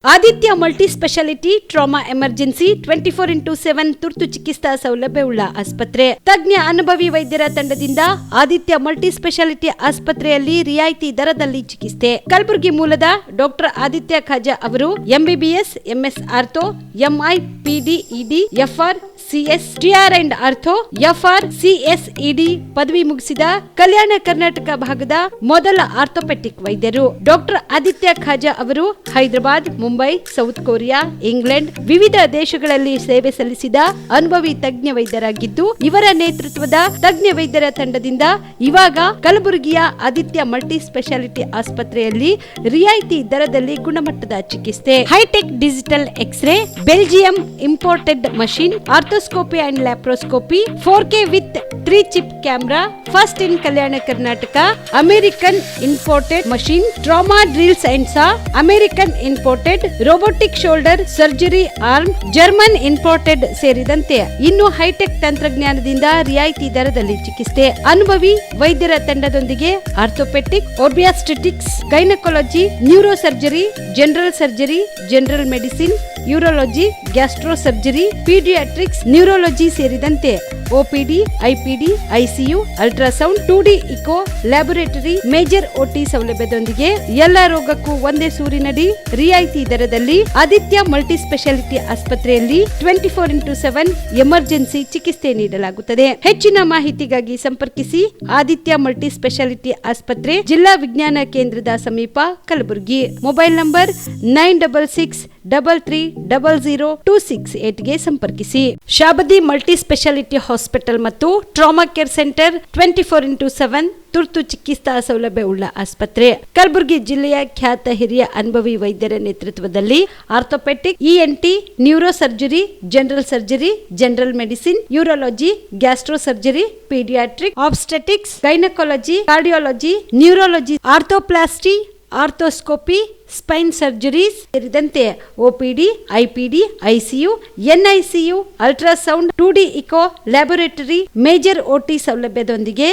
Aditya multi speciality trauma emergency 24x7 ತುರ್ತು ಚಿಕಿತ್ಸಾ ಸೌಲಭ್ಯವುಳ್ಳ ಆಸ್ಪತ್ರೆ. ತಜ್ಞ ಅನುಭವಿ ವೈದ್ಯರ ತಂಡದಿಂದ ಆದಿತ್ಯ ಮಲ್ಟಿ ಸ್ಪೆಷಾಲಿಟಿ ಆಸ್ಪತ್ರೆಯಲ್ಲಿ ರಿಯಾಯಿತಿ ದರದಲ್ಲಿ ಚಿಕಿತ್ಸೆ. ಕಲಬುರಗಿ ಮೂಲದ ಡಾಕ್ಟರ್ ಆದಿತ್ಯ ಖಾಜಾ ಅವರು MBBS, MS ortho, MI, PD, ED, FR, CS, TR and ortho, FR, CSED ಪದವಿ ಮುಗಿಸಿದ ಕಲ್ಯಾಣ ಕರ್ನಾಟಕ ಭಾಗದ ಮೊದಲ ಆರ್ಥೋಪೆಟಿಕ್ ವೈದ್ಯರು. ಡಾಕ್ಟರ್ ಆದಿತ್ಯ ಖಾಜಾ ಅವರು Hyderabad, Mumbai, south Korea, England ವಿವಿಧ ದೇಶಗಳಲ್ಲಿ ಸೇವೆ ಸಲ್ಲಿಸಿದ ಅನುಭವಿ ತಜ್ಞ ವೈದ್ಯರಾಗಿದ್ದು, ಇವರ ನೇತೃತ್ವದ ತಜ್ಞ ವೈದ್ಯರ ತಂಡದಿಂದ ಇವಾಗ ಕಲಬುರಗಿಯ ಆದಿತ್ಯ ಮಲ್ಟಿ ಸ್ಪೆಷಾಲಿಟಿ ಆಸ್ಪತ್ರೆಯಲ್ಲಿ ರಿಯಾಯಿತಿ ದರದಲ್ಲಿ ಗುಣಮಟ್ಟದ ಚಿಕಿತ್ಸೆ. Hi tech digital x ray, Belgium imported machine, arthroscopy and laparoscopy, 4K with 3 chip camera, first in Kalyana Karnataka, American imported machine, trauma drills and saw, American imported robotic shoulder surgery arm, German imported ಸೇರಿದಂತೆ ಇನ್ನು high tech ತಂತ್ರಜ್ಞಾನದಿಂದ ರಿಯಾಯಿತಿ ದರದಲ್ಲಿ ಚಿಕಿತ್ಸೆ. ಅನುಭವಿ ವೈದ್ಯರ ತಂಡದೊಂದಿಗೆ orthopaedic, obstetrics, gynaecology, neuro surgery, general surgery, general medicine, urology, gastro surgery, paediatrics, neurology ಸೇರಿದಂತೆ OPD, IPD, ICU, ultrasound, 2D echo, laboratory, major OT ಸೌಲಭ್ಯದೊಂದಿಗೆ ಎಲ್ಲ ರೋಗಕ್ಕೂ ಒಂದೇ ಸೂರಿನಡಿ ರಿಯಾಯಿತಿ ದರದಲ್ಲಿ ಆದಿತ್ಯ ಮಲ್ಟಿ ಸ್ಪೆಷಾಲಿಟಿ ಆಸ್ಪತ್ರೆಯಲ್ಲಿ 24x7 ಎಮರ್ಜೆನ್ಸಿ ಚಿಕಿತ್ಸೆ ನೀಡಲಾಗುತ್ತದೆ. ಹೆಚ್ಚಿನ ಮಾಹಿತಿಗಾಗಿ ಸಂಪರ್ಕಿಸಿ ಆದಿತ್ಯ ಮಲ್ಟಿ ಸ್ಪೆಷಾಲಿಟಿ ಆಸ್ಪತ್ರೆ, ಜಿಲ್ಲಾ ವಿಜ್ಞಾನ ಕೇಂದ್ರದ ಸಮೀಪ, ಕಲಬುರಗಿ. ಮೊಬೈಲ್ ನಂಬರ್ 9663300268 ಗೆ ಸಂಪರ್ಕಿಸಿ. ಶಾಬದಿ ಮಲ್ಟಿ ಸ್ಪೆಷಾಲಿಟಿ ಹಾಸ್ಪಿಟಲ್ ಮತ್ತು ಟ್ರಾಮಾ ಕೇರ್ ಸೆಂಟರ್ 24x7 ತುರ್ತು ಚಿಕಿತ್ಸಾ ಸೌಲಭ್ಯವುಳ್ಳ ಆಸ್ಪತ್ರೆ. ಕಲಬುರಗಿ ಜಿಲ್ಲೆಯ ಖ್ಯಾತ ಹಿರಿಯ ಅನುಭವಿ ವೈದ್ಯರ ನೇತೃತ್ವದಲ್ಲಿ orthopaedic, ENT, neuro surgery, general surgery, general medicine, urology, gastro surgery, paediatric, obstetrics, gynaecology, cardiology, neurology, arthroplasty, arthroscopy, spine surgeries ಸೇರಿದಂತೆ OPD, IPD, ICU, NICU, ultrasound, 2D echo, laboratory, major OT ಸೌಲಭ್ಯದೊಂದಿಗೆ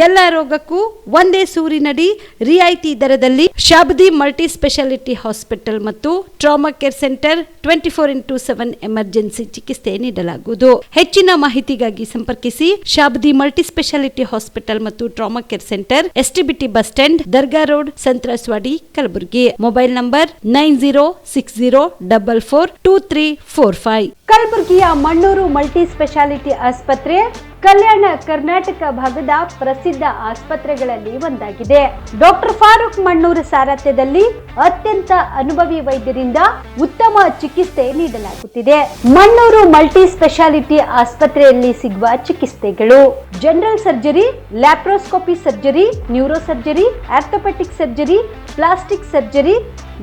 ಎಲ್ಲ ರೋಗಕ್ಕೂ ಒಂದೇ ಸೂರಿನಡಿ ರಿಯಾಯಿತಿ ದರದಲ್ಲಿ ಶಾಬದಿ ಮಲ್ಟಿ ಸ್ಪೆಷಾಲಿಟಿ ಹಾಸ್ಪಿಟಲ್ ಮತ್ತು trauma care centre 24x7 emergency ಚಿಕಿತ್ಸೆ ನೀಡಲಾಗುವುದು. ಹೆಚ್ಚಿನ ಮಾಹಿತಿಗಾಗಿ ಸಂಪರ್ಕಿಸಿ ಶಾಬದಿ ಮಲ್ಟಿ ಸ್ಪೆಷಾಲಿಟಿ ಹಾಸ್ಪಿಟಲ್ ಮತ್ತು trauma care centre, STBT bus stand, Dargah road, ಸಂತ್ರಸ್ವಾಡಿ, Kalaburagi. Mobile number 9060442345. ಕಲಬುರಗಿಯ ಮಣ್ಣೂರು ಮಲ್ಟಿ ಸ್ಪೆಷಾಲಿಟಿ ಆಸ್ಪತ್ರೆ ಕಲ್ಯಾಣ ಕರ್ನಾಟಕ ಭಾಗದ ಪ್ರಸಿದ್ಧ ಆಸ್ಪತ್ರೆಗಳಲ್ಲಿ ಒಂದಾಗಿದೆ. ಡಾಕ್ಟರ್ ಫಾರೂಕ್ ಮಣ್ಣೂರು ಸಾರಥ್ಯದಲ್ಲಿ ಅತ್ಯಂತ ಅನುಭವಿ ವೈದ್ಯರಿಂದ ಉತ್ತಮ ಚಿಕಿತ್ಸೆ ನೀಡಲಾಗುತ್ತಿದೆ. ಮಣ್ಣೂರು ಮಲ್ಟಿ ಸ್ಪೆಷಾಲಿಟಿ ಆಸ್ಪತ್ರೆಯಲ್ಲಿ ಸಿಗುವ ಚಿಕಿತ್ಸೆಗಳು: general surgery, laparoscopy surgery, neuro surgery, orthopaedic surgery, plastic surgery,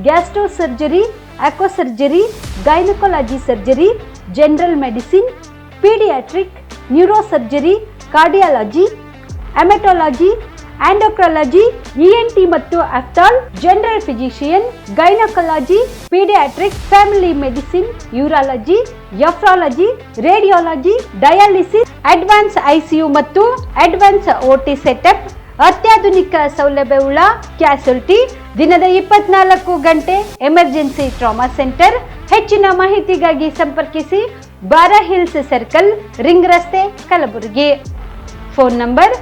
gastro surgery, ಆಕ್ವಾ surgery, gynaecology surgery, general medicine, paediatric, neuro surgery, cardiology, haematology, endocrinology, ENT ಮತ್ತು ophthal, general physician, gynaecology, paediatric, family medicine, urology, nephrology, radiology, dialysis, advance ICU ಮತ್ತು advance OT setup, ಅತ್ಯಾಧುನಿಕ ಸೌಲಭ್ಯವುಳ್ಳ ಕ್ಯಾಸುಲಿಟಿ, ದಿನದ 24 ಗಂಟೆ emergency trauma centre. ಹೆಚ್ಚಿನ ಮಾಹಿತಿಗಾಗಿ ಸಂಪರ್ಕಿಸಿ ಬಾರಾ hills circle, ring ರಸ್ತೆ, Kalaburagi. Phone number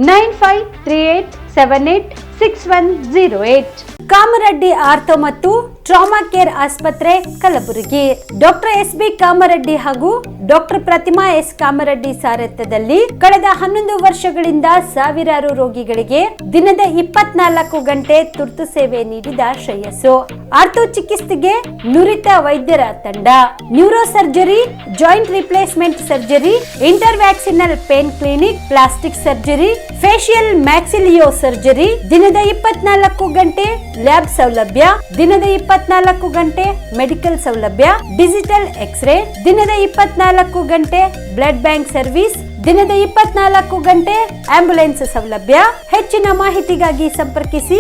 9538786108. Kamareddy ortho ಮತ್ತು ಟ್ರಾಮಾ ಕೇರ್ ಆಸ್ಪತ್ರೆ, ಕಲಬುರಗಿ. ಡಾಕ್ಟರ್ SB ಕಾಮರೆಡ್ಡಿ ಹಾಗೂ ಡಾಕ್ಟರ್ ಪ್ರತಿಮಾ S ಕಾಮರೆಡ್ಡಿ ಸಾರಥ್ಯದಲ್ಲಿ ಕಳೆದ 11 ವರ್ಷಗಳಿಂದ ಸಾವಿರಾರು ರೋಗಿಗಳಿಗೆ ದಿನದ 24 ಗಂಟೆ ತುರ್ತು ಸೇವೆ ನೀಡಿದ ಶ್ರೇಯಸ್ಸು. ಆರ್ಥೋ ಚಿಕಿತ್ಸೆಗೆ ನುರಿತ ವೈದ್ಯರ ತಂಡ, neuro surgery, joint replacement surgery, interventional pain clinic, plastic surgery, facial maxillo surgery, ದಿನದ 24 ಗಂಟೆ ಲ್ಯಾಬ್ ಸೌಲಭ್ಯ, ದಿನದ 24 ಗಂಟೆ ಮೆಡಿಕಲ್ ಸೌಲಭ್ಯ, ಡಿಜಿಟಲ್ ಎಕ್ಸ್ರೇ, ದಿನದ 24 ಗಂಟೆ ಬ್ಲಡ್ ಬ್ಯಾಂಕ್ ಸರ್ವಿಸ್, ದಿನದ 24 ಗಂಟೆ ಆಂಬ್ಯುಲೆನ್ಸ್ ಸೌಲಭ್ಯ. ಹೆಚ್ಚಿನ ಮಾಹಿತಿಗಾಗಿ ಸಂಪರ್ಕಿಸಿ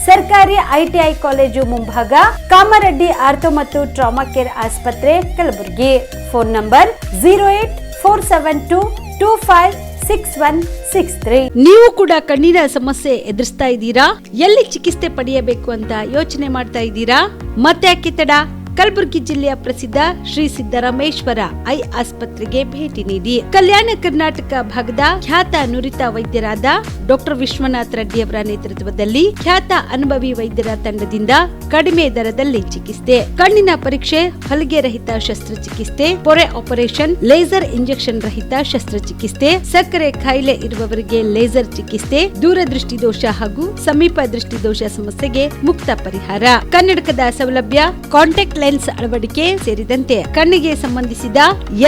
ಸರ್ಕಾರಿ ITI ಕಾಲೇಜು ಮುಂಭಾಗ, ಕಾಮರೆಡ್ಡಿ ಆರ್ಥೋ ಮತ್ತು ಟ್ರಾಮಾ ಕೇರ್ ಆಸ್ಪತ್ರೆ, ಕಲಬುರಗಿ. Phone number 0847225 6163. ನೀವು ಕೂಡ ಕಣ್ಣಿನ ಸಮಸ್ಯೆ ಎದುರಿಸ್ತಾ ಇದ್ದೀರಾ? ಎಲ್ಲಿ ಚಿಕಿತ್ಸೆ ಪಡೆಯಬೇಕು ಅಂತ ಯೋಚನೆ ಮಾಡ್ತಾ ಇದ್ದೀರಾ? ಮತ್ತೆ ಯಾಕೆ ತಡ? ಕಲಬುರಗಿ ಜಿಲ್ಲೆಯ ಪ್ರಸಿದ್ಧ ಶ್ರೀ ಸಿದ್ದರಾಮೇಶ್ವರ ಐ ಆಸ್ಪತ್ರೆಗೆ ಭೇಟಿ ನೀಡಿ ಕಲ್ಯಾಣ ಕರ್ನಾಟಕ ಭಾಗದ ಖ್ಯಾತ ನುರಿತ ವೈದ್ಯರಾದ ಡಾಕ್ಟರ್ ವಿಶ್ವನಾಥ್ ರೆಡ್ಡಿ ಅವರ ನೇತೃತ್ವದಲ್ಲಿ ಖ್ಯಾತ ಅನುಭವಿ ವೈದ್ಯರ ತಂಡದಿಂದ ಕಡಿಮೆ ದರದಲ್ಲಿ ಚಿಕಿತ್ಸೆ, ಕಣ್ಣಿನ ಪರೀಕ್ಷೆ, ಹೊಲಿಗೆ ರಹಿತ ಶಸ್ತ್ರಚಿಕಿತ್ಸೆ, ಪೊರೆ ಆಪರೇಷನ್, ಲೇಸರ್ ಇಂಜೆಕ್ಷನ್ ರಹಿತ ಶಸ್ತ್ರಚಿಕಿತ್ಸೆ, ಸಕ್ಕರೆ ಕಾಯಿಲೆ ಇರುವವರಿಗೆ ಲೇಸರ್ ಚಿಕಿತ್ಸೆ, ದೂರದೃಷ್ಟಿ ದೋಷ ಹಾಗೂ ಸಮೀಪ ದೃಷ್ಟಿ ದೋಷ ಸಮಸ್ಯೆಗೆ ಮುಕ್ತ ಪರಿಹಾರ, ಕನ್ನಡಕದ ಸೌಲಭ್ಯ, ಕಾಂಟ್ಯಾಕ್ಟ್ ಲೆನ್ಸ್ ಅಳವಡಿಕೆ ಸೇರಿದಂತೆ ಕಣ್ಣಿಗೆ ಸಂಬಂಧಿಸಿದ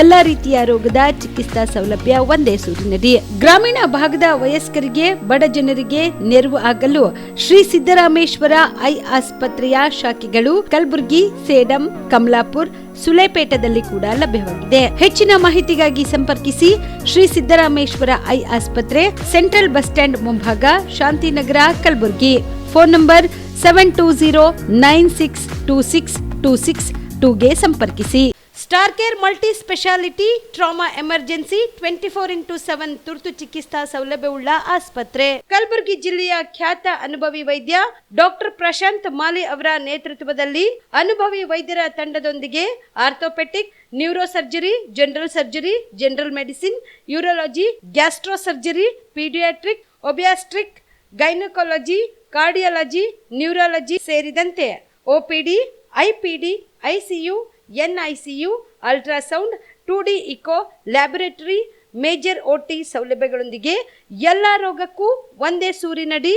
ಎಲ್ಲಾ ರೀತಿಯ ರೋಗದ ಚಿಕಿತ್ಸಾ ಸೌಲಭ್ಯ ಒಂದೇ ಸೂರಿನಡಿ. ಗ್ರಾಮೀಣ ಭಾಗದ ವಯಸ್ಕರಿಗೆ, ಬಡ ಜನರಿಗೆ ನೆರವು ಆಗಲು ಶ್ರೀ ಸಿದ್ದರಾಮೇಶ್ವರ ಐ ಆಸ್ಪತ್ರೆಯ ಶಾಖೆಗಳು ಕಲಬುರಗಿ, ಸೇಡಂ, ಕಮಲಾಪುರ್, ಸುಲೇಪೇಟದಲ್ಲಿ ಕೂಡ ಲಭ್ಯವಾಗಿದೆ. ಹೆಚ್ಚಿನ ಮಾಹಿತಿಗಾಗಿ ಸಂಪರ್ಕಿಸಿ ಶ್ರೀ ಸಿದ್ದರಾಮೇಶ್ವರ ಐ ಆಸ್ಪತ್ರೆ, ಸೆಂಟ್ರಲ್ ಬಸ್ ಸ್ಟ್ಯಾಂಡ್ ಮುಂಭಾಗ, ಶಾಂತಿನಗರ, ಕಲಬುರಗಿ. ಫೋನ್ ನಂಬರ್ 7209626262ಗೆ ಸಂಪರ್ಕಿಸಿ. Star care multi speciality trauma emergency 24x7 ತುರ್ತು ಚಿಕಿತ್ಸಾ ಸೌಲಭ್ಯವುಳ್ಳ ಆಸ್ಪತ್ರೆ. ಕಲಬುರಗಿ ಜಿಲ್ಲೆಯ ಖ್ಯಾತ ಅನುಭವಿ ವೈದ್ಯ ಡಾಕ್ಟರ್ ಪ್ರಶಾಂತ್ ಮಾಲಿ ಅವರ ನೇತೃತ್ವದಲ್ಲಿ ಅನುಭವಿ ವೈದ್ಯರ ತಂಡದೊಂದಿಗೆ orthopaedic, neuro surgery, general surgery, general medicine, urology, gastro surgery, paediatric, obstetric, gynaecology, cardiology, neurology ಸೇರಿದಂತೆ OPD, IPD, ICU, NICU, ultrasound, 2D echo, laboratory, major OT ಸೌಲಭ್ಯಗಳೊಂದಿಗೆ ಎಲ್ಲ ರೋಗಕ್ಕೂ ಒಂದೇ ಸೂರಿನಡಿ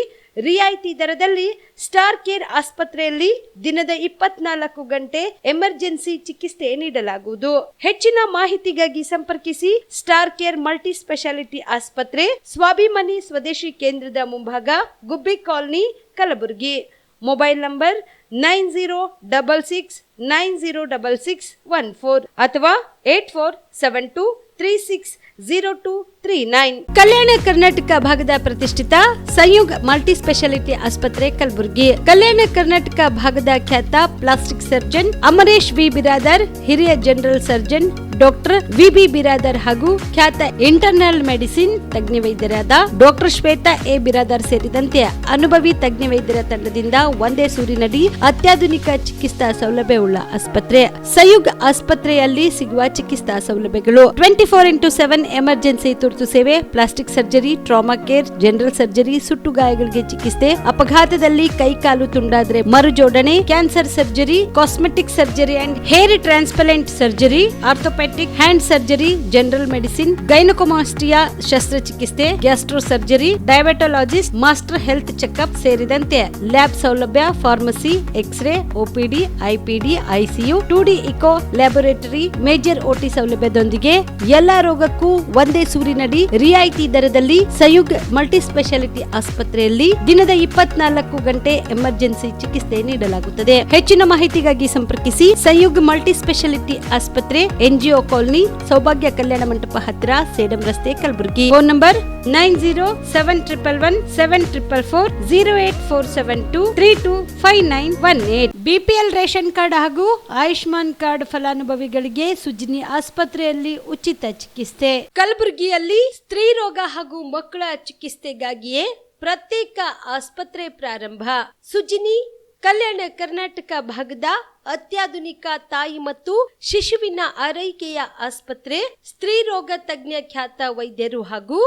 ರಿಯಾಯಿತಿ ದರದಲ್ಲಿ ಸ್ಟಾರ್ ಕೇರ್ ಆಸ್ಪತ್ರೆಯಲ್ಲಿ ದಿನದ 24 ಗಂಟೆ ಎಮರ್ಜೆನ್ಸಿ ಚಿಕಿತ್ಸೆ ನೀಡಲಾಗುವುದು. ಹೆಚ್ಚಿನ ಮಾಹಿತಿಗಾಗಿ ಸಂಪರ್ಕಿಸಿ ಸ್ಟಾರ್ ಕೇರ್ ಮಲ್ಟಿ ಸ್ಪೆಷಾಲಿಟಿ ಆಸ್ಪತ್ರೆ, ಸ್ವಾಭಿಮಾನಿ ಸ್ವದೇಶಿ ಕೇಂದ್ರದ ಮುಂಭಾಗ, ಗುಬ್ಬಿ ಕಾಲನಿ, ಕಲಬುರಗಿ. ಮೊಬೈಲ್ ನಂಬರ್ 9066906614 ಅಥವಾ 8472360239. ಕಲ್ಯಾಣ ಕರ್ನಾಟಕ ಭಾಗದ ಪ್ರತಿಷ್ಠಿತ ಸಂಯುಗ್ ಮಲ್ಟಿ ಸ್ಪೆಷಾಲಿಟಿ ಆಸ್ಪತ್ರೆ ಕಲಬುರಗಿ. ಕಲ್ಯಾಣ ಕರ್ನಾಟಕ ಭಾಗದ ಖ್ಯಾತ plastic surgeon Amaresh B Biradar, ಹಿರಿಯ ಜನರಲ್ ಸರ್ಜನ್ ಡಾಕ್ಟರ್ ವಿ.ಬಿ. ಬಿರಾದರ್ ಹಾಗೂ ಖ್ಯಾತ ಇಂಟರ್ನಲ್ ಮೆಡಿಸಿನ್ ತಜ್ಞ ವೈದ್ಯರಾದ ಡಾಕ್ಟರ್ ಶ್ವೇತಾ ಎ. ಬಿರಾದರ್ ಸೇರಿದಂತೆ ಅನುಭವಿ ತಜ್ಞ ವೈದ್ಯರ ತಂಡದಿಂದ ಒಂದೇ ಸೂರಿನಡಿ ಅತ್ಯಾಧುನಿಕ ಚಿಕಿತ್ಸಾ ಸೌಲಭ್ಯವುಳ್ಳ ಆಸ್ಪತ್ರೆ. ಸಂಯುಗ್ ಆಸ್ಪತ್ರೆಯಲ್ಲಿ ಸಿಗುವ ಚಿಕಿತ್ಸಾ ಸೌಲಭ್ಯಗಳು: 24x7 ಎಮರ್ಜೆನ್ಸಿ ತುರ್ತು ಸೇವೆ, plastic surgery, trauma care, general surgery, ಸುಟ್ಟು ಗಾಯಗಳಿಗೆ ಚಿಕಿತ್ಸೆ, ಅಪಘಾತದಲ್ಲಿ ಕೈ ಕಾಲು ತುಂಡಾದ್ರೆ ಮರು ಜೋಡಣೆ, cancer surgery, cosmetic surgery and hair transplant surgery, orthopaedic hand surgery, general medicine, gynaecomastia ಶಸ್ತ್ರಚಿಕಿತ್ಸೆ, gastro surgery, diabetologist, master health checkup ಸೇರಿದಂತೆ ಲ್ಯಾಬ್ ಸೌಲಭ್ಯ, pharmacy, X-ray, OPD, IPD, ICU, 2D echo, laboratory, major OT ಸೌಲಭ್ಯದೊಂದಿಗೆ ಎಲ್ಲಾ ರೋಗಕ್ಕೂ ಒಂದೇ ಸೂರಿನಡಿ ರಿಯಾಯಿತಿ ದರದಲ್ಲಿ ಸಂಯುಗ್ multi speciality ಆಸ್ಪತ್ರೆಯಲ್ಲಿ ದಿನದ 24 ಗಂಟೆ ಎಮರ್ಜೆನ್ಸಿ ಚಿಕಿತ್ಸೆ ನೀಡಲಾಗುತ್ತದೆ. ಹೆಚ್ಚಿನ ಮಾಹಿತಿಗಾಗಿ ಸಂಪರ್ಕಿಸಿ ಸಂಯುಗ್ ಮಲ್ಟಿ ಸ್ಪೆಷಾಲಿಟಿ ಆಸ್ಪತ್ರೆ, NGO ಕಾಲನಿ, ಸೌಭಾಗ್ಯ ಕಲ್ಯಾಣ ಮಂಟಪ ಹತ್ತಿರ, ಸೇಡಂ ರಸ್ತೆ, Kalaburagi. Phone number 9071117444 08472325918. BPL ration card ಹಾಗೂ ಆಯುಷ್ಮಾನ್ ಕಾರ್ಡ್ ಫಲಾನುಭವಿಗಳಿಗೆ ಸುಜಿನಿ ಆಸ್ಪತ್ರೆಯಲ್ಲಿ ಉಚಿತ ಚಿಕಿತ್ಸೆ. ಕಲಬುರಗಿಯಲ್ಲಿ ಸ್ತ್ರೀ ರೋಗ ಹಾಗೂ ಮಕ್ಕಳ ಚಿಕಿತ್ಸೆಗಾಗಿಯೇ ಪ್ರತ್ಯೇಕ ಆಸ್ಪತ್ರೆ ಪ್ರಾರಂಭ. ಸುಜಿನಿ ಕಲ್ಯಾಣ ಕರ್ನಾಟಕ ಭಾಗದ ಅತ್ಯಾಧುನಿಕ ತಾಯಿ ಮತ್ತು ಶಿಶುವಿನ ಆರೈಕೆಯ ಆಸ್ಪತ್ರೆ. ಸ್ತ್ರೀ ರೋಗ ತಜ್ಞ ಖ್ಯಾತ ವೈದ್ಯರು ಹಾಗೂ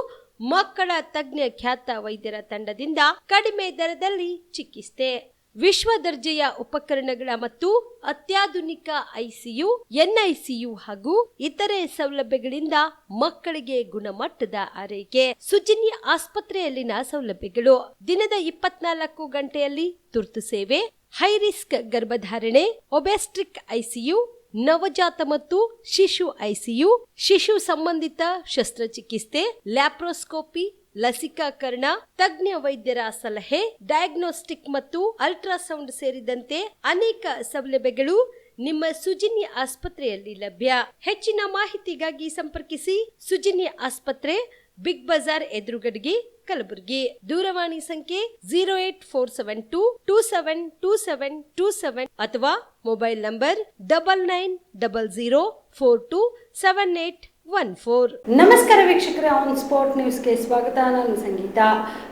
ಮಕ್ಕಳ ತಜ್ಞ ಖ್ಯಾತ ವೈದ್ಯರ ತಂಡದಿಂದ ಕಡಿಮೆ ದರದಲ್ಲಿ ಚಿಕಿತ್ಸೆ, ವಿಶ್ವ ದರ್ಜೆಯ ಉಪಕರಣಗಳ ಮತ್ತು ಅತ್ಯಾಧುನಿಕ ಐಸಿಯು, ಎನ್ಐಸಿಯು ಹಾಗೂ ಇತರೆ ಸೌಲಭ್ಯಗಳಿಂದ ಮಕ್ಕಳಿಗೆ ಗುಣಮಟ್ಟದ ಆರೈಕೆ. ಸುಜಿನಿ ಆಸ್ಪತ್ರೆಯಲ್ಲಿನ ಸೌಲಭ್ಯಗಳು: ದಿನದ 24 ಗಂಟೆಯಲ್ಲಿ ತುರ್ತು ಸೇವೆ, ಹೈ ರಿಸ್ಕ್ ಗರ್ಭಧಾರಣೆ, ಒಬ್ಯಾಸ್ಟ್ರಿಕ್ ಐಸಿಯು, ನವಜಾತ ಮತ್ತು ಶಿಶು ಐಸಿಯು, ಶಿಶು ಸಂಬಂಧಿತ ಶಸ್ತ್ರಚಿಕಿತ್ಸೆ, ಲ್ಯಾಪ್ರೋಸ್ಕೋಪಿ, ಲಸಿಕಾಕರಣ, ತಜ್ಞ ವೈದ್ಯರ ಸಲಹೆ, ಡಯಾಗ್ನೋಸ್ಟಿಕ್ ಮತ್ತು ಅಲ್ಟ್ರಾಸೌಂಡ್ ಸೇರಿದಂತೆ ಅನೇಕ ಸೌಲಭ್ಯಗಳು ನಿಮ್ಮ ಸುಜಿನಿ ಆಸ್ಪತ್ರೆಯಲ್ಲಿ ಲಭ್ಯ. ಹೆಚ್ಚಿನ ಮಾಹಿತಿಗಾಗಿ ಸಂಪರ್ಕಿಸಿ ಸುಜಿನಿ ಆಸ್ಪತ್ರೆ, ಬಿಗ್ ಬಜಾರ್ ಎದುರುಗಡೆಗೆ, ಕಲಬುರಗಿ. ದೂರವಾಣಿ ಸಂಖ್ಯೆ 08472272727 ಅಥವಾ ಮೊಬೈಲ್ ನಂಬರ್ 99004278 ನಮಸ್ಕಾರ ವೀಕ್ಷಕರೇ, ಆನ್ ಸ್ಪಾಟ್ ನ್ಯೂಸ್ಗೆ ಸ್ವಾಗತ. ನಾನು ಸಂಗೀತ.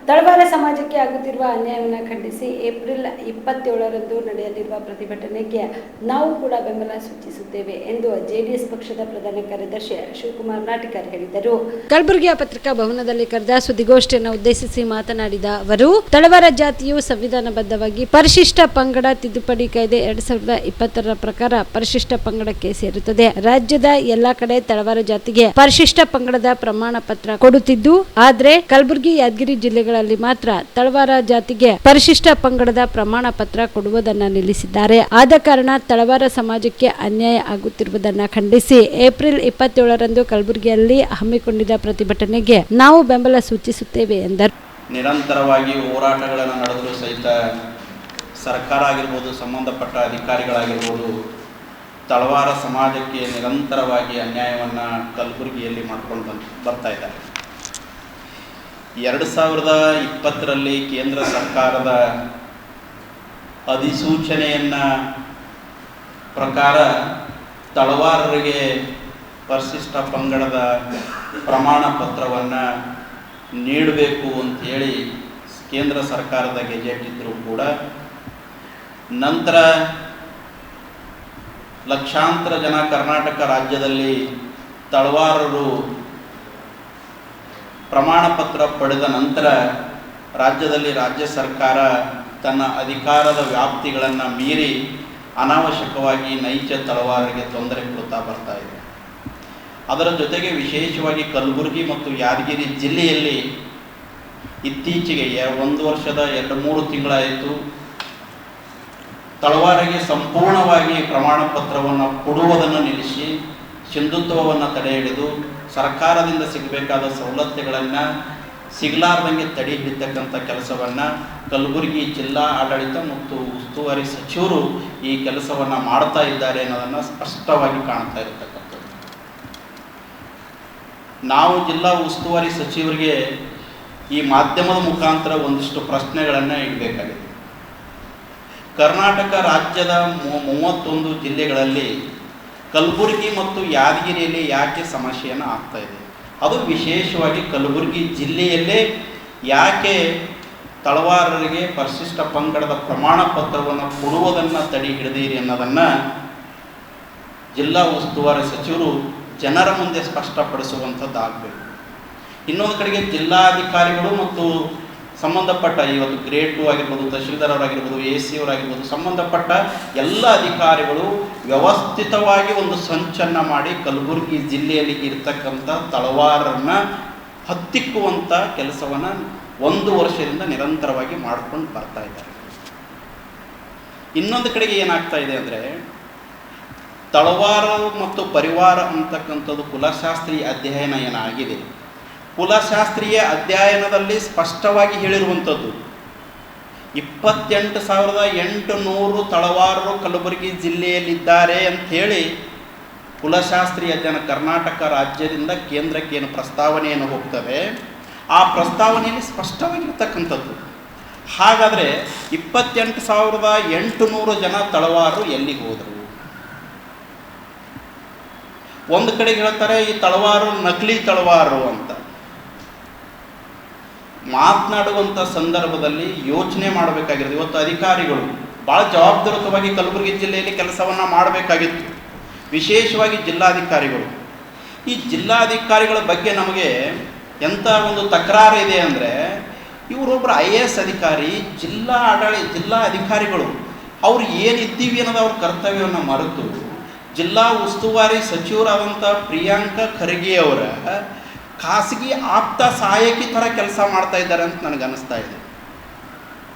ತಳವಾರ ಸಮಾಜಕ್ಕೆ ಆಗುತ್ತಿರುವ ಅನ್ಯಾಯವನ್ನು ಖಂಡಿಸಿ ಏಪ್ರಿಲ್ 27ರಂದು ನಡೆಯಲಿರುವ ಪ್ರತಿಭಟನೆಗೆ ನಾವು ಕೂಡ ಬೆಂಬಲ ಸೂಚಿಸುತ್ತೇವೆ ಎಂದು ಜೆಡಿಎಸ್ ಪಕ್ಷದ ಪ್ರಧಾನ ಕಾರ್ಯದರ್ಶಿ ಶಿವಕುಮಾರ್ ನಾಟಿಕರ್ ಹೇಳಿದರು. ಕಲಬುರಗಿಯ ಪತ್ರಿಕಾ ಭವನದಲ್ಲಿ ಕರೆದ ಸುದ್ದಿಗೋಷ್ಠಿಯನ್ನು ಉದ್ದೇಶಿಸಿ ಮಾತನಾಡಿದ ಅವರು, ತಳವಾರ ಜಾತಿಯು ಸಂವಿಧಾನಬದ್ಧವಾಗಿ ಪರಿಶಿಷ್ಟ ಪಂಗಡ ತಿದ್ದುಪಡಿ ಕಾಯ್ದೆ 2020ರ ಪ್ರಕಾರ ಪರಿಶಿಷ್ಟ ಪಂಗಡಕ್ಕೆ ಸೇರುತ್ತದೆ. ರಾಜ್ಯದ ಎಲ್ಲಾ ಕಡೆ ತಳವಾರ ಜಾತಿಗೆ ಪರಿಶಿಷ್ಟ ಪಂಗಡದ ಪ್ರಮಾಣ ಪತ್ರ ಕೊಡುತ್ತಿದ್ದು, ಆದ್ರೆ ಕಲಬುರಗಿ, ಯಾದಗಿರಿ ಜಿಲ್ಲೆಗಳಲ್ಲಿ ಮಾತ್ರ ತಳವಾರ ಜಾತಿಗೆ ಪರಿಶಿಷ್ಟ ಪಂಗಡದ ಪ್ರಮಾಣ ಪತ್ರ ಕೊಡುವುದನ್ನ ನಿಲ್ಲಿಸಿದ್ದಾರೆ. ಆದ ಕಾರಣ ತಳವಾರ ಸಮಾಜಕ್ಕೆ ಅನ್ಯಾಯ ಆಗುತ್ತಿರುವುದನ್ನ ಖಂಡಿಸಿ ಏಪ್ರಿಲ್ 27ರಂದು ಕಲಬುರಗಿಯಲ್ಲಿ ಹಮ್ಮಿಕೊಂಡಿದ್ದ ಪ್ರತಿಭಟನೆಗೆ ನಾವು ಬೆಂಬಲ ಸೂಚಿಸುತ್ತೇವೆ ಎಂದರು. ನಿರಂತರವಾಗಿ ಹೋರಾಟಗಳನ್ನು ನಡೆದರೂ ಸಹಿತ ಸರ್ಕಾರ ಆಗಿರ್ಬೋದು, ಸಂಬಂಧಪಟ್ಟ ಅಧಿಕಾರಿಗಳಾಗಿರ್ಬೋದು, ತಳವಾರ ಸಮಾಜಕ್ಕೆ ನಿರಂತರವಾಗಿ ಅನ್ಯಾಯವನ್ನು ಕಲಬುರಗಿಯಲ್ಲಿ ಮಾಡ್ಕೊಂಡು ಬರ್ತಾ ಇದ್ದಾರೆ. 2020ರಲ್ಲಿ ಕೇಂದ್ರ ಸರ್ಕಾರದ ಅಧಿಸೂಚನೆಯನ್ನು ಪ್ರಕಾರ ತಳವಾರರಿಗೆ ಪರಿಶಿಷ್ಟ ಪಂಗಡದ ಪ್ರಮಾಣ ಪತ್ರವನ್ನು ನೀಡಬೇಕು ಅಂಥೇಳಿ ಕೇಂದ್ರ ಸರ್ಕಾರದ ಗೆಜೆಟ್ ಇದ್ದರೂ ಕೂಡ ನಂತರ ಲಕ್ಷಾಂತರ ಜನ ಕರ್ನಾಟಕ ರಾಜ್ಯದಲ್ಲಿ ತಳವಾರರು ಪ್ರಮಾಣ ಪತ್ರ ಪಡೆದ ನಂತರ ರಾಜ್ಯದಲ್ಲಿ ರಾಜ್ಯ ಸರ್ಕಾರ ತನ್ನ ಅಧಿಕಾರದ ವ್ಯಾಪ್ತಿಗಳನ್ನು ಮೀರಿ ಅನಾವಶ್ಯಕವಾಗಿ ನೈಜ ತಳವಾರರಿಗೆ ತೊಂದರೆ ಕೊಡ್ತಾ ಬರ್ತಾ ಇದೆ. ಅದರ ಜೊತೆಗೆ ವಿಶೇಷವಾಗಿ ಕಲಬುರಗಿ ಮತ್ತು ಯಾದಗಿರಿ ಜಿಲ್ಲೆಯಲ್ಲಿ ಇತ್ತೀಚೆಗೆ 1 ವರ್ಷದ 2-3 ತಿಂಗಳಾಯಿತು ತಳವಾರಿಗೆ ಸಂಪೂರ್ಣವಾಗಿ ಪ್ರಮಾಣ ಪತ್ರವನ್ನು ಕೊಡುವುದನ್ನು ನಿಲ್ಲಿಸಿ ಸಿಂಧುತ್ವವನ್ನು ತಡೆ ಹಿಡಿದು ಸರ್ಕಾರದಿಂದ ಸಿಗಬೇಕಾದ ಸವಲತ್ತುಗಳನ್ನು ಸಿಗಲಾರ್ದಂಗೆ ತಡೆ ಹಿಡಿತಕ್ಕಂಥ ಕೆಲಸವನ್ನು ಕಲಬುರಗಿ ಜಿಲ್ಲಾ ಆಡಳಿತ ಮತ್ತು ಉಸ್ತುವಾರಿ ಸಚಿವರು ಈ ಕೆಲಸವನ್ನು ಮಾಡ್ತಾ ಇದ್ದಾರೆ ಅನ್ನೋದನ್ನು ಸ್ಪಷ್ಟವಾಗಿ ಕಾಣ್ತಾ ಇರತಕ್ಕಂಥದ್ದು. ನಾವು ಜಿಲ್ಲಾ ಉಸ್ತುವಾರಿ ಸಚಿವರಿಗೆ ಈ ಮಾಧ್ಯಮದ ಮುಖಾಂತರ ಒಂದಿಷ್ಟು ಪ್ರಶ್ನೆಗಳನ್ನು ಇಡಬೇಕಾಗಿದೆ. ಕರ್ನಾಟಕ ರಾಜ್ಯದ 31 ಜಿಲ್ಲೆಗಳಲ್ಲಿ ಕಲಬುರಗಿ ಮತ್ತು ಯಾದಗಿರಿಯಲ್ಲಿ ಯಾಕೆ ಸಮಸ್ಯೆಯನ್ನು ಆಗ್ತಾ ಇದೆ, ಅದು ವಿಶೇಷವಾಗಿ ಕಲಬುರಗಿ ಜಿಲ್ಲೆಯಲ್ಲೇ ಯಾಕೆ ತಳವಾರರಿಗೆ ಪರಿಶಿಷ್ಟ ಪಂಗಡದ ಪ್ರಮಾಣ ಪತ್ರವನ್ನು ಕೊಡುವುದನ್ನು ತಡೆ ಹಿಡಿದಿರಿ ಅನ್ನೋದನ್ನು ಜಿಲ್ಲಾ ಉಸ್ತುವಾರಿ ಸಚಿವರು ಜನರ ಮುಂದೆ ಸ್ಪಷ್ಟಪಡಿಸುವಂಥದ್ದಾಗಬೇಕು. ಇನ್ನೊಂದು ಕಡೆಗೆ ಜಿಲ್ಲಾಧಿಕಾರಿಗಳು ಮತ್ತು ಸಂಬಂಧಪಟ್ಟ ಇವತ್ತು ಗ್ರೇಡ್ 2 ಆಗಿರ್ಬೋದು, ತಹಶೀಲ್ದಾರ್ ಅವರಾಗಿರ್ಬೋದು, AC ಅವರಾಗಿರ್ಬೋದು, ಸಂಬಂಧಪಟ್ಟ ಎಲ್ಲ ಅಧಿಕಾರಿಗಳು ವ್ಯವಸ್ಥಿತವಾಗಿ ಒಂದು ಸಂಚನ್ನು ಮಾಡಿ ಕಲಬುರಗಿ ಜಿಲ್ಲೆಯಲ್ಲಿ ಇರ್ತಕ್ಕಂಥ ತಳವಾರನ್ನು ಹತ್ತಿಕ್ಕುವಂಥ ಕೆಲಸವನ್ನು 1 ವರ್ಷದಿಂದ ನಿರಂತರವಾಗಿ ಮಾಡ್ಕೊಂಡು ಬರ್ತಾ ಇದ್ದಾರೆ. ಇನ್ನೊಂದು ಕಡೆಗೆ ಏನಾಗ್ತಾ ಇದೆ ಅಂದರೆ, ತಳವಾರ ಮತ್ತು ಪರಿವಾರ ಅಂತಕ್ಕಂಥದ್ದು ಕುಲಶಾಸ್ತ್ರೀಯ ಅಧ್ಯಯನ ಏನಾಗಿದೆ, ಕುಲಶಾಸ್ತ್ರೀಯ ಅಧ್ಯಯನದಲ್ಲಿ ಸ್ಪಷ್ಟವಾಗಿ ಹೇಳಿರುವಂಥದ್ದು 28,800 ತಳವಾರರು ಕಲಬುರಗಿ ಜಿಲ್ಲೆಯಲ್ಲಿದ್ದಾರೆ ಅಂಥೇಳಿ ಕುಲಶಾಸ್ತ್ರೀಯ ಅಧ್ಯಯನ ಕರ್ನಾಟಕ ರಾಜ್ಯದಿಂದ ಕೇಂದ್ರಕ್ಕೆ ಏನು ಪ್ರಸ್ತಾವನೆಯನ್ನು ಹೋಗ್ತದೆ ಆ ಪ್ರಸ್ತಾವನೆಯಲ್ಲಿ ಸ್ಪಷ್ಟವಾಗಿರ್ತಕ್ಕಂಥದ್ದು. ಹಾಗಾದರೆ 28,800 ಜನ ತಳವಾರರು ಎಲ್ಲಿಗೆ ಹೋದರು? ಒಂದು ಕಡೆಗೆ ಹೇಳ್ತಾರೆ ಈ ತಳವಾರು ನಕಲಿ ತಳವಾರು ಅಂತ. ಮಾತನಾಡುವಂಥ ಸಂದರ್ಭದಲ್ಲಿ ಯೋಚನೆ ಮಾಡಬೇಕಾಗಿರೋದು. ಇವತ್ತು ಅಧಿಕಾರಿಗಳು ಭಾಳ ಜವಾಬ್ದಾರಿಯುತವಾಗಿ ಕಲಬುರಗಿ ಜಿಲ್ಲೆಯಲ್ಲಿ ಕೆಲಸವನ್ನು ಮಾಡಬೇಕಾಗಿತ್ತು, ವಿಶೇಷವಾಗಿ ಜಿಲ್ಲಾಧಿಕಾರಿಗಳು. ಈ ಜಿಲ್ಲಾಧಿಕಾರಿಗಳ ಬಗ್ಗೆ ನಮಗೆ ಎಂಥ ಒಂದು ತಕರಾರು ಇದೆ ಅಂದರೆ, ಇವರೊಬ್ಬರು IAS ಅಧಿಕಾರಿ, ಜಿಲ್ಲಾ ಅಧಿಕಾರಿಗಳು ಅವ್ರು ಏನಿದ್ದೀವಿ ಅನ್ನೋದು ಅವ್ರ ಕರ್ತವ್ಯವನ್ನು ಮರೆತು ಜಿಲ್ಲಾ ಉಸ್ತುವಾರಿ ಸಚಿವರಾದಂಥ ಪ್ರಿಯಾಂಕ ಖರ್ಗೆ ಅವರ ಖಾಸಗಿ ಆಪ್ತ ಸಹಾಯಕಿ ಥರ ಕೆಲಸ ಮಾಡ್ತಾ ಇದ್ದಾರೆ ಅಂತ ನನಗೆ ಅನ್ನಿಸ್ತಾ ಇದೆ.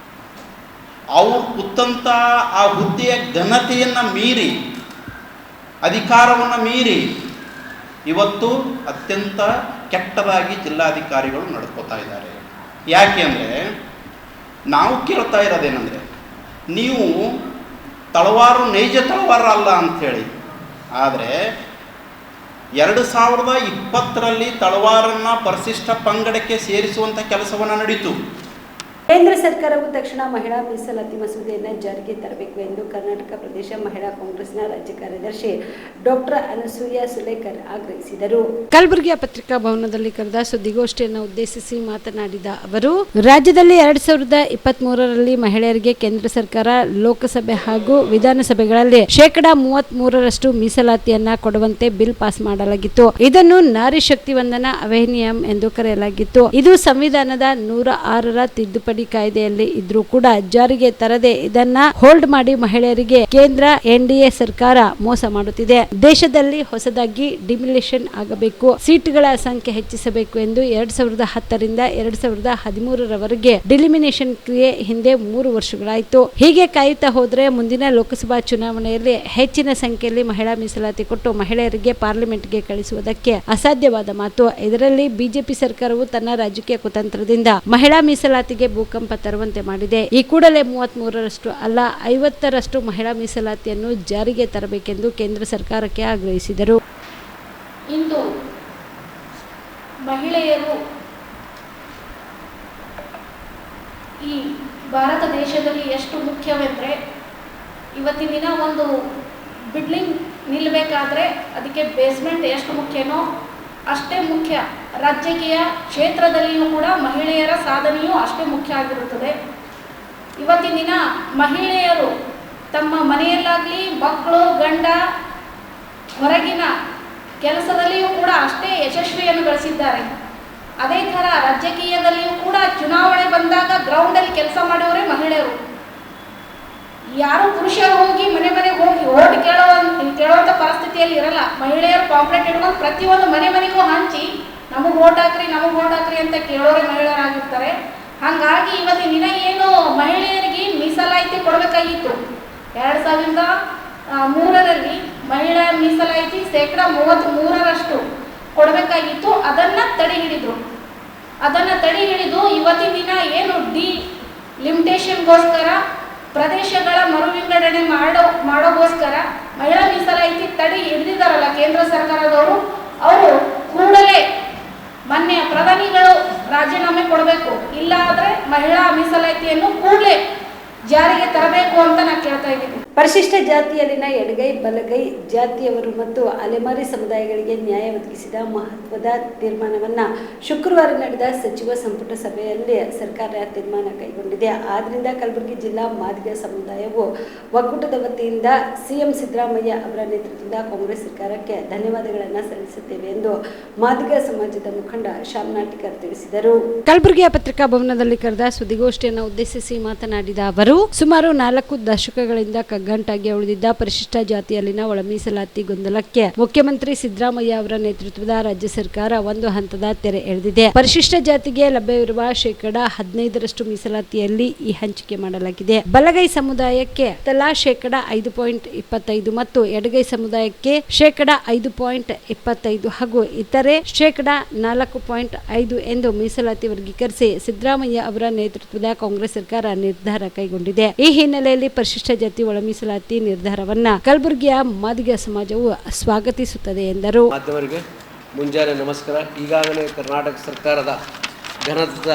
ಅವ್ರು ಕೂತಂಥ ಆ ಹುದ್ದೆಯ ಘನತೆಯನ್ನು ಮೀರಿ, ಅಧಿಕಾರವನ್ನು ಮೀರಿ ಇವತ್ತು ಅತ್ಯಂತ ಕೆಟ್ಟದಾಗಿ ಜಿಲ್ಲಾಧಿಕಾರಿಗಳು ನಡ್ಕೋತಾ ಇದ್ದಾರೆ. ಯಾಕೆ ಅಂದರೆ, ನಾವು ಕೇಳ್ತಾ ಇರೋದೇನೆಂದರೆ, ನೀವು ತಳವಾರು ನೈಜ ತಳವಾರ ಅಲ್ಲ ಅಂಥೇಳಿ, ಆದರೆ 2020ರಲ್ಲಿ ತಳವಾರನ್ನು ಪರಿಶಿಷ್ಟ ಪಂಗಡಕ್ಕೆ ಸೇರಿಸುವಂಥ ಕೆಲಸವನ್ನು ನಡೀತು. ಕೇಂದ್ರ ಸರ್ಕಾರವು ತಕ್ಷಣ ಮಹಿಳಾ ಮೀಸಲಾತಿ ಮಸೂದೆಯನ್ನು ಜಾರಿಗೆ ತರಬೇಕು ಎಂದು ಕರ್ನಾಟಕ ಪ್ರದೇಶ ಮಹಿಳಾ ಕಾಂಗ್ರೆಸ್ನ ರಾಜ್ಯ ಕಾರ್ಯದರ್ಶಿ ಡಾಕ್ಟರ್ ಅನಸೂಯ ಸುಲೇಕರ್ ಆಗ್ರಹಿಸಿದರು. ಕಲಬುರಗಿಯ ಪತ್ರಿಕಾ ಭವನದಲ್ಲಿ ಕರೆದ ಸುದ್ದಿಗೋಷ್ಠಿಯನ್ನು ಉದ್ದೇಶಿಸಿ ಮಾತನಾಡಿದ ಅವರು, ರಾಜ್ಯದಲ್ಲಿ 2023ರಲ್ಲಿ ಮಹಿಳೆಯರಿಗೆ ಕೇಂದ್ರ ಸರ್ಕಾರ ಲೋಕಸಭೆ ಹಾಗೂ ವಿಧಾನಸಭೆಗಳಲ್ಲಿ 33% ಮೀಸಲಾತಿಯನ್ನ ಕೊಡುವಂತೆ ಬಿಲ್ ಪಾಸ್ ಮಾಡಲಾಗಿತ್ತು. ಇದನ್ನು ನಾರಿ ಶಕ್ತಿ ವಂದನಾ ಅಧಿನಿಯಂ ಎಂದು ಕರೆಯಲಾಗಿತ್ತು. ಇದು ಸಂವಿಧಾನದ 106ರ ತಿದ್ದುಪಡಿ ಕಾಯ್ದೆಯಲ್ಲಿ ಇದ್ರೂ ಕೂಡ ಜಾರಿಗೆ ತರದೆ ಇದನ್ನ ಹೋಲ್ಡ್ ಮಾಡಿ ಮಹಿಳೆಯರಿಗೆ ಕೇಂದ್ರ ಎನ್ಡಿಎ ಸರ್ಕಾರ ಮೋಸ ಮಾಡುತ್ತಿದೆ. ದೇಶದಲ್ಲಿ ಹೊಸದಾಗಿ ಡಿಮಿಲೇಷನ್ ಆಗಬೇಕು, ಸೀಟ್ಗಳ ಸಂಖ್ಯೆ ಹೆಚ್ಚಿಸಬೇಕು ಎಂದು 2010ರಿಂದ 2013ರವರೆಗೆ ಡಿಲಿಮಿನೇಷನ್ ಕ್ರಿಯೆ ಹಿಂದೆ 3 ವರ್ಷಗಳಾಯಿತು. ಹೀಗೆ ಕಾಯುತ್ತಾ ಹೋದ್ರೆ ಮುಂದಿನ ಲೋಕಸಭಾ ಚುನಾವಣೆಯಲ್ಲಿ ಹೆಚ್ಚಿನ ಸಂಖ್ಯೆಯಲ್ಲಿ ಮಹಿಳಾ ಮೀಸಲಾತಿ ಕೊಟ್ಟು ಮಹಿಳೆಯರಿಗೆ ಪಾರ್ಲಿಮೆಂಟ್ಗೆ ಕಳಿಸುವುದಕ್ಕೆ ಅಸಾಧ್ಯವಾದ ಮಾತು. ಇದರಲ್ಲಿ ಬಿಜೆಪಿ ಸರ್ಕಾರವು ತನ್ನ ರಾಜಕೀಯ ಕುತಂತ್ರದಿಂದ ಮಹಿಳಾ ಮೀಸಲಾತಿಗೆ ಭೂಕಂಪ ತರುವಂತೆ ಮಾಡಿದೆ. ಈ ಕೂಡಲೇ 33% ಅಲ್ಲ 50% ಮಹಿಳಾ ಮೀಸಲಾತಿಯನ್ನು ಜಾರಿಗೆ ತರಬೇಕೆಂದು ಕೇಂದ್ರ ಸರ್ಕಾರಕ್ಕೆ ಆಗ್ರಹಿಸಿದರು. ಇಂದು ಮಹಿಳೆಯರು ಈ ಭಾರತ ದೇಶದಲ್ಲಿ ಎಷ್ಟು ಮುಖ್ಯವೆಂದರೆ, ಇವತ್ತಿನ ದಿನ ಒಂದು ಬಿಲ್ಡಿಂಗ್ ನಿಲ್ಲಬೇಕಾದ್ರೆ ಅದಕ್ಕೆ ಬೇಸ್ಮೆಂಟ್ ಎಷ್ಟು ಮುಖ್ಯನೋ ಅಷ್ಟೇ ಮುಖ್ಯ ರಾಜಕೀಯ ಕ್ಷೇತ್ರದಲ್ಲಿಯೂ ಕೂಡ ಮಹಿಳೆಯರ ಸಾಧನೆಯೂ ಅಷ್ಟೇ ಮುಖ್ಯ ಆಗಿರುತ್ತದೆ. ಇವತ್ತಿನ ದಿನ ಮಹಿಳೆಯರು ತಮ್ಮ ಮನೆಯಲ್ಲಾಗಲಿ ಮಕ್ಕಳು ಗಂಡ ಹೊರಗಿನ ಕೆಲಸದಲ್ಲಿಯೂ ಕೂಡ ಅಷ್ಟೇ ಯಶಸ್ವಿಯನ್ನು ಗಳಿಸಿದ್ದಾರೆ. ಅದೇ ಥರ ರಾಜಕೀಯದಲ್ಲಿಯೂ ಕೂಡ ಚುನಾವಣೆ ಬಂದಾಗ ಗ್ರೌಂಡಲ್ಲಿ ಕೆಲಸ ಮಾಡುವವರೇ ಮಹಿಳೆಯರು. ಯಾರು ಪುರುಷರು ಹೋಗಿ ಮನೆಗೆ ಹೋಗಿ ಓಟ್ ಕೇಳುವಂಥ ಪರಿಸ್ಥಿತಿಯಲ್ಲಿ ಇರಲ್ಲ. ಮಹಿಳೆಯರು ಪಾಂಪ್ಲೆಟ್ ಇಟ್ಕೊಂಡು ಪ್ರತಿಯೊಂದು ಮನೆಗೂ ಹಂಚಿ ನಮಗೆ ಓಟ್ ಹಾಕ್ರಿ ಅಂತ ಕೇಳೋರೇ ಮಹಿಳೆಯರಾಗಿರ್ತಾರೆ. ಹಾಗಾಗಿ ಇವತ್ತಿನ ದಿನ ಏನು ಮಹಿಳೆಯರಿಗೆ ಮೀಸಲಾತಿ ಕೊಡಬೇಕಾಗಿತ್ತು, 2003ರಲ್ಲಿ ಮಹಿಳಾ ಮೀಸಲಾತಿ 33% ಕೊಡಬೇಕಾಗಿತ್ತು. ಅದನ್ನು ತಡೆ ಹಿಡಿದು ಇವತ್ತಿನ ದಿನ ಏನು ಲಿಮಿಟೇಷನ್ಗೋಸ್ಕರ ಪ್ರದೇಶಗಳ ಮರುವಿಂಗಡಣೆ ಮಾಡೋಗೋಸ್ಕರ ಮಹಿಳಾ ಮೀಸಲಾತಿ ತಡೆ ಹಿಡಿದಿದ್ದಾರಲ್ಲ ಕೇಂದ್ರ ಸರ್ಕಾರದವರು, ಅವರು ಕೂಡಲೇ ಮೊನ್ನೆ ಪ್ರಧಾನಿಗಳು ರಾಜೀನಾಮೆ ಕೊಡಬೇಕು, ಇಲ್ಲ ಆದರೆ ಮಹಿಳಾ ಮೀಸಲಾತಿಯನ್ನು ಕೂಡಲೇ ಜಾರಿಗೆ ತರಬೇಕು ಅಂತ ನಾನು ಕೇಳ್ತಾ ಇದ್ದೀನಿ. ಪರಿಶಿಷ್ಟ ಜಾತಿಯಲ್ಲಿನ ಎಡಗೈ ಬಲಗೈ ಜಾತಿಯವರು ಮತ್ತು ಅಲೆಮಾರಿ ಸಮುದಾಯಗಳಿಗೆ ನ್ಯಾಯ ಒದಗಿಸಿದ ಮಹತ್ವದ ತೀರ್ಮಾನವನ್ನ ಶುಕ್ರವಾರ ನಡೆದ ಸಚಿವ ಸಂಪುಟ ಸಭೆಯಲ್ಲಿ ಸರ್ಕಾರ ತೀರ್ಮಾನ ಕೈಗೊಂಡಿದೆ. ಆದ್ದರಿಂದ ಕಲಬುರಗಿ ಜಿಲ್ಲಾ ಮಾದಿಗ ಸಮುದಾಯವು ಒಕ್ಕೂಟದ ವತಿಯಿಂದ ಸಿಎಂ ಸಿದ್ದರಾಮಯ್ಯ ಅವರ ನೇತೃತ್ವದ ಕಾಂಗ್ರೆಸ್ ಸರ್ಕಾರಕ್ಕೆ ಧನ್ಯವಾದಗಳನ್ನು ಸಲ್ಲಿಸುತ್ತೇವೆ ಎಂದು ಮಾದಿಗ ಸಮಾಜದ ಮುಖಂಡ ಶ್ಯಾಮ್ ನಾಟಿಕರ್ ತಿಳಿಸಿದರು. ಕಲಬುರಗಿಯ ಪತ್ರಿಕಾ ಭವನದಲ್ಲಿ ಕರೆದ ಸುದ್ದಿಗೋಷ್ಠಿಯನ್ನು ಉದ್ದೇಶಿಸಿ ಮಾತನಾಡಿದ ಅವರು, ಸುಮಾರು 4 ದಶಕಗಳಿಂದ ಕಗ್ಗಂಟಾಗಿ ಉಳಿದಿದ್ದ ಪರಿಶಿಷ್ಟ ಜಾತಿಯಲ್ಲಿನ ಒಳ ಮೀಸಲಾತಿ ಗೊಂದಲಕ್ಕೆ ಮುಖ್ಯಮಂತ್ರಿ ಸಿದ್ದರಾಮಯ್ಯ ಅವರ ನೇತೃತ್ವದ ರಾಜ್ಯ ಸರ್ಕಾರ ಒಂದು ಹಂತದ ತೆರೆ ಎಳೆದಿದೆ. ಪರಿಶಿಷ್ಟ ಜಾತಿಗೆ ಲಭ್ಯವಿರುವ 15% ಮೀಸಲಾತಿಯಲ್ಲಿ ಈ ಹಂಚಿಕೆ ಮಾಡಲಾಗಿದೆ. ಬಲಗೈ ಸಮುದಾಯಕ್ಕೆ ತಲಾ 5.25 ಮತ್ತು ಎಡಗೈ ಸಮುದಾಯಕ್ಕೆ 5.25 ಹಾಗೂ ಇತರೆ 4.5 ಎಂದು ಮೀಸಲಾತಿ ವರ್ಗೀಕರಿಸಿ ಸಿದ್ದರಾಮಯ್ಯ ಅವರ ನೇತೃತ್ವದ ಕಾಂಗ್ರೆಸ್ ಸರ್ಕಾರ ನಿರ್ಧಾರ ಕೈಗೊಂಡಿದೆ. ಈ ಹಿನ್ನೆಲೆಯಲ್ಲಿ ಪರಿಶಿಷ್ಟ ಜಾತಿ ಒಳ ಮೀಸಲಾತಿ ನಿರ್ಧಾರವನ್ನ ಕಲಬುರಗಿಯ ಮಾದಿಗ ಸಮಾಜವು ಸ್ವಾಗತಿಸುತ್ತದೆ ಎಂದರು. ಮಾಧ್ಯಮರಿಗೆ ಮುಂಜಾನೆ ನಮಸ್ಕಾರ. ಈಗಾಗಲೇ ಕರ್ನಾಟಕ ಸರ್ಕಾರದ ಘನದ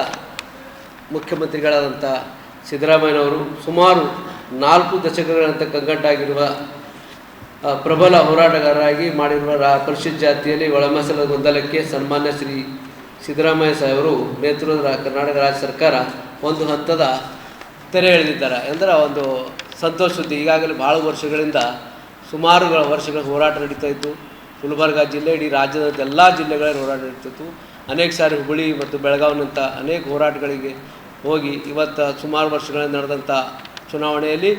ಮುಖ್ಯಮಂತ್ರಿಗಳಾದಂಥ ಸಿದ್ದರಾಮಯ್ಯನವರು ಸುಮಾರು 4 ದಶಕಗಳಂತೆ ಕಗ್ಗಂಟಾಗಿರುವ ಪ್ರಬಲ ಹೋರಾಟಗಾರರಾಗಿ ಮಾಡಿರುವ ಪರಿಶಿಷ್ಟ ಜಾತಿಯಲ್ಲಿ ಒಳ ಮೀಸಲಾತಿ ಗೊಂದಲಕ್ಕೆ ಸನ್ಮಾನ್ಯ ಶ್ರೀ ಸಿದ್ದರಾಮಯ್ಯ ಸಾಹೇಬರು ನೇತೃತ್ವದ ಕರ್ನಾಟಕ ರಾಜ್ಯ ಸರ್ಕಾರ ಒಂದು ಹಂತದ ತೆರೆ ಎಳೆದಿದ್ದಾರೆ ಅಂದರೆ ಒಂದು ಸಂತೋಷ ಸುದ್ದಿ. ಈಗಾಗಲೇ ಭಾಳ ವರ್ಷಗಳಿಂದ ಸುಮಾರು ವರ್ಷಗಳ ಹೋರಾಟ ನಡೀತಾ ಇತ್ತು. ಗುಲ್ಬರ್ಗ ಜಿಲ್ಲೆ ಇಡೀ ರಾಜ್ಯದ ಎಲ್ಲ ಜಿಲ್ಲೆಗಳಲ್ಲಿ ಹೋರಾಟ ನಡೀತಿತ್ತು. ಅನೇಕ ಸಾರಿ ಹುಬ್ಬಳ್ಳಿ ಮತ್ತು ಬೆಳಗಾವಿನಂಥ ಅನೇಕ ಹೋರಾಟಗಳಿಗೆ ಹೋಗಿ ಇವತ್ತು ಸುಮಾರು ವರ್ಷಗಳಿಂದ ನಡೆದಂಥ ಚುನಾವಣೆಯಲ್ಲಿ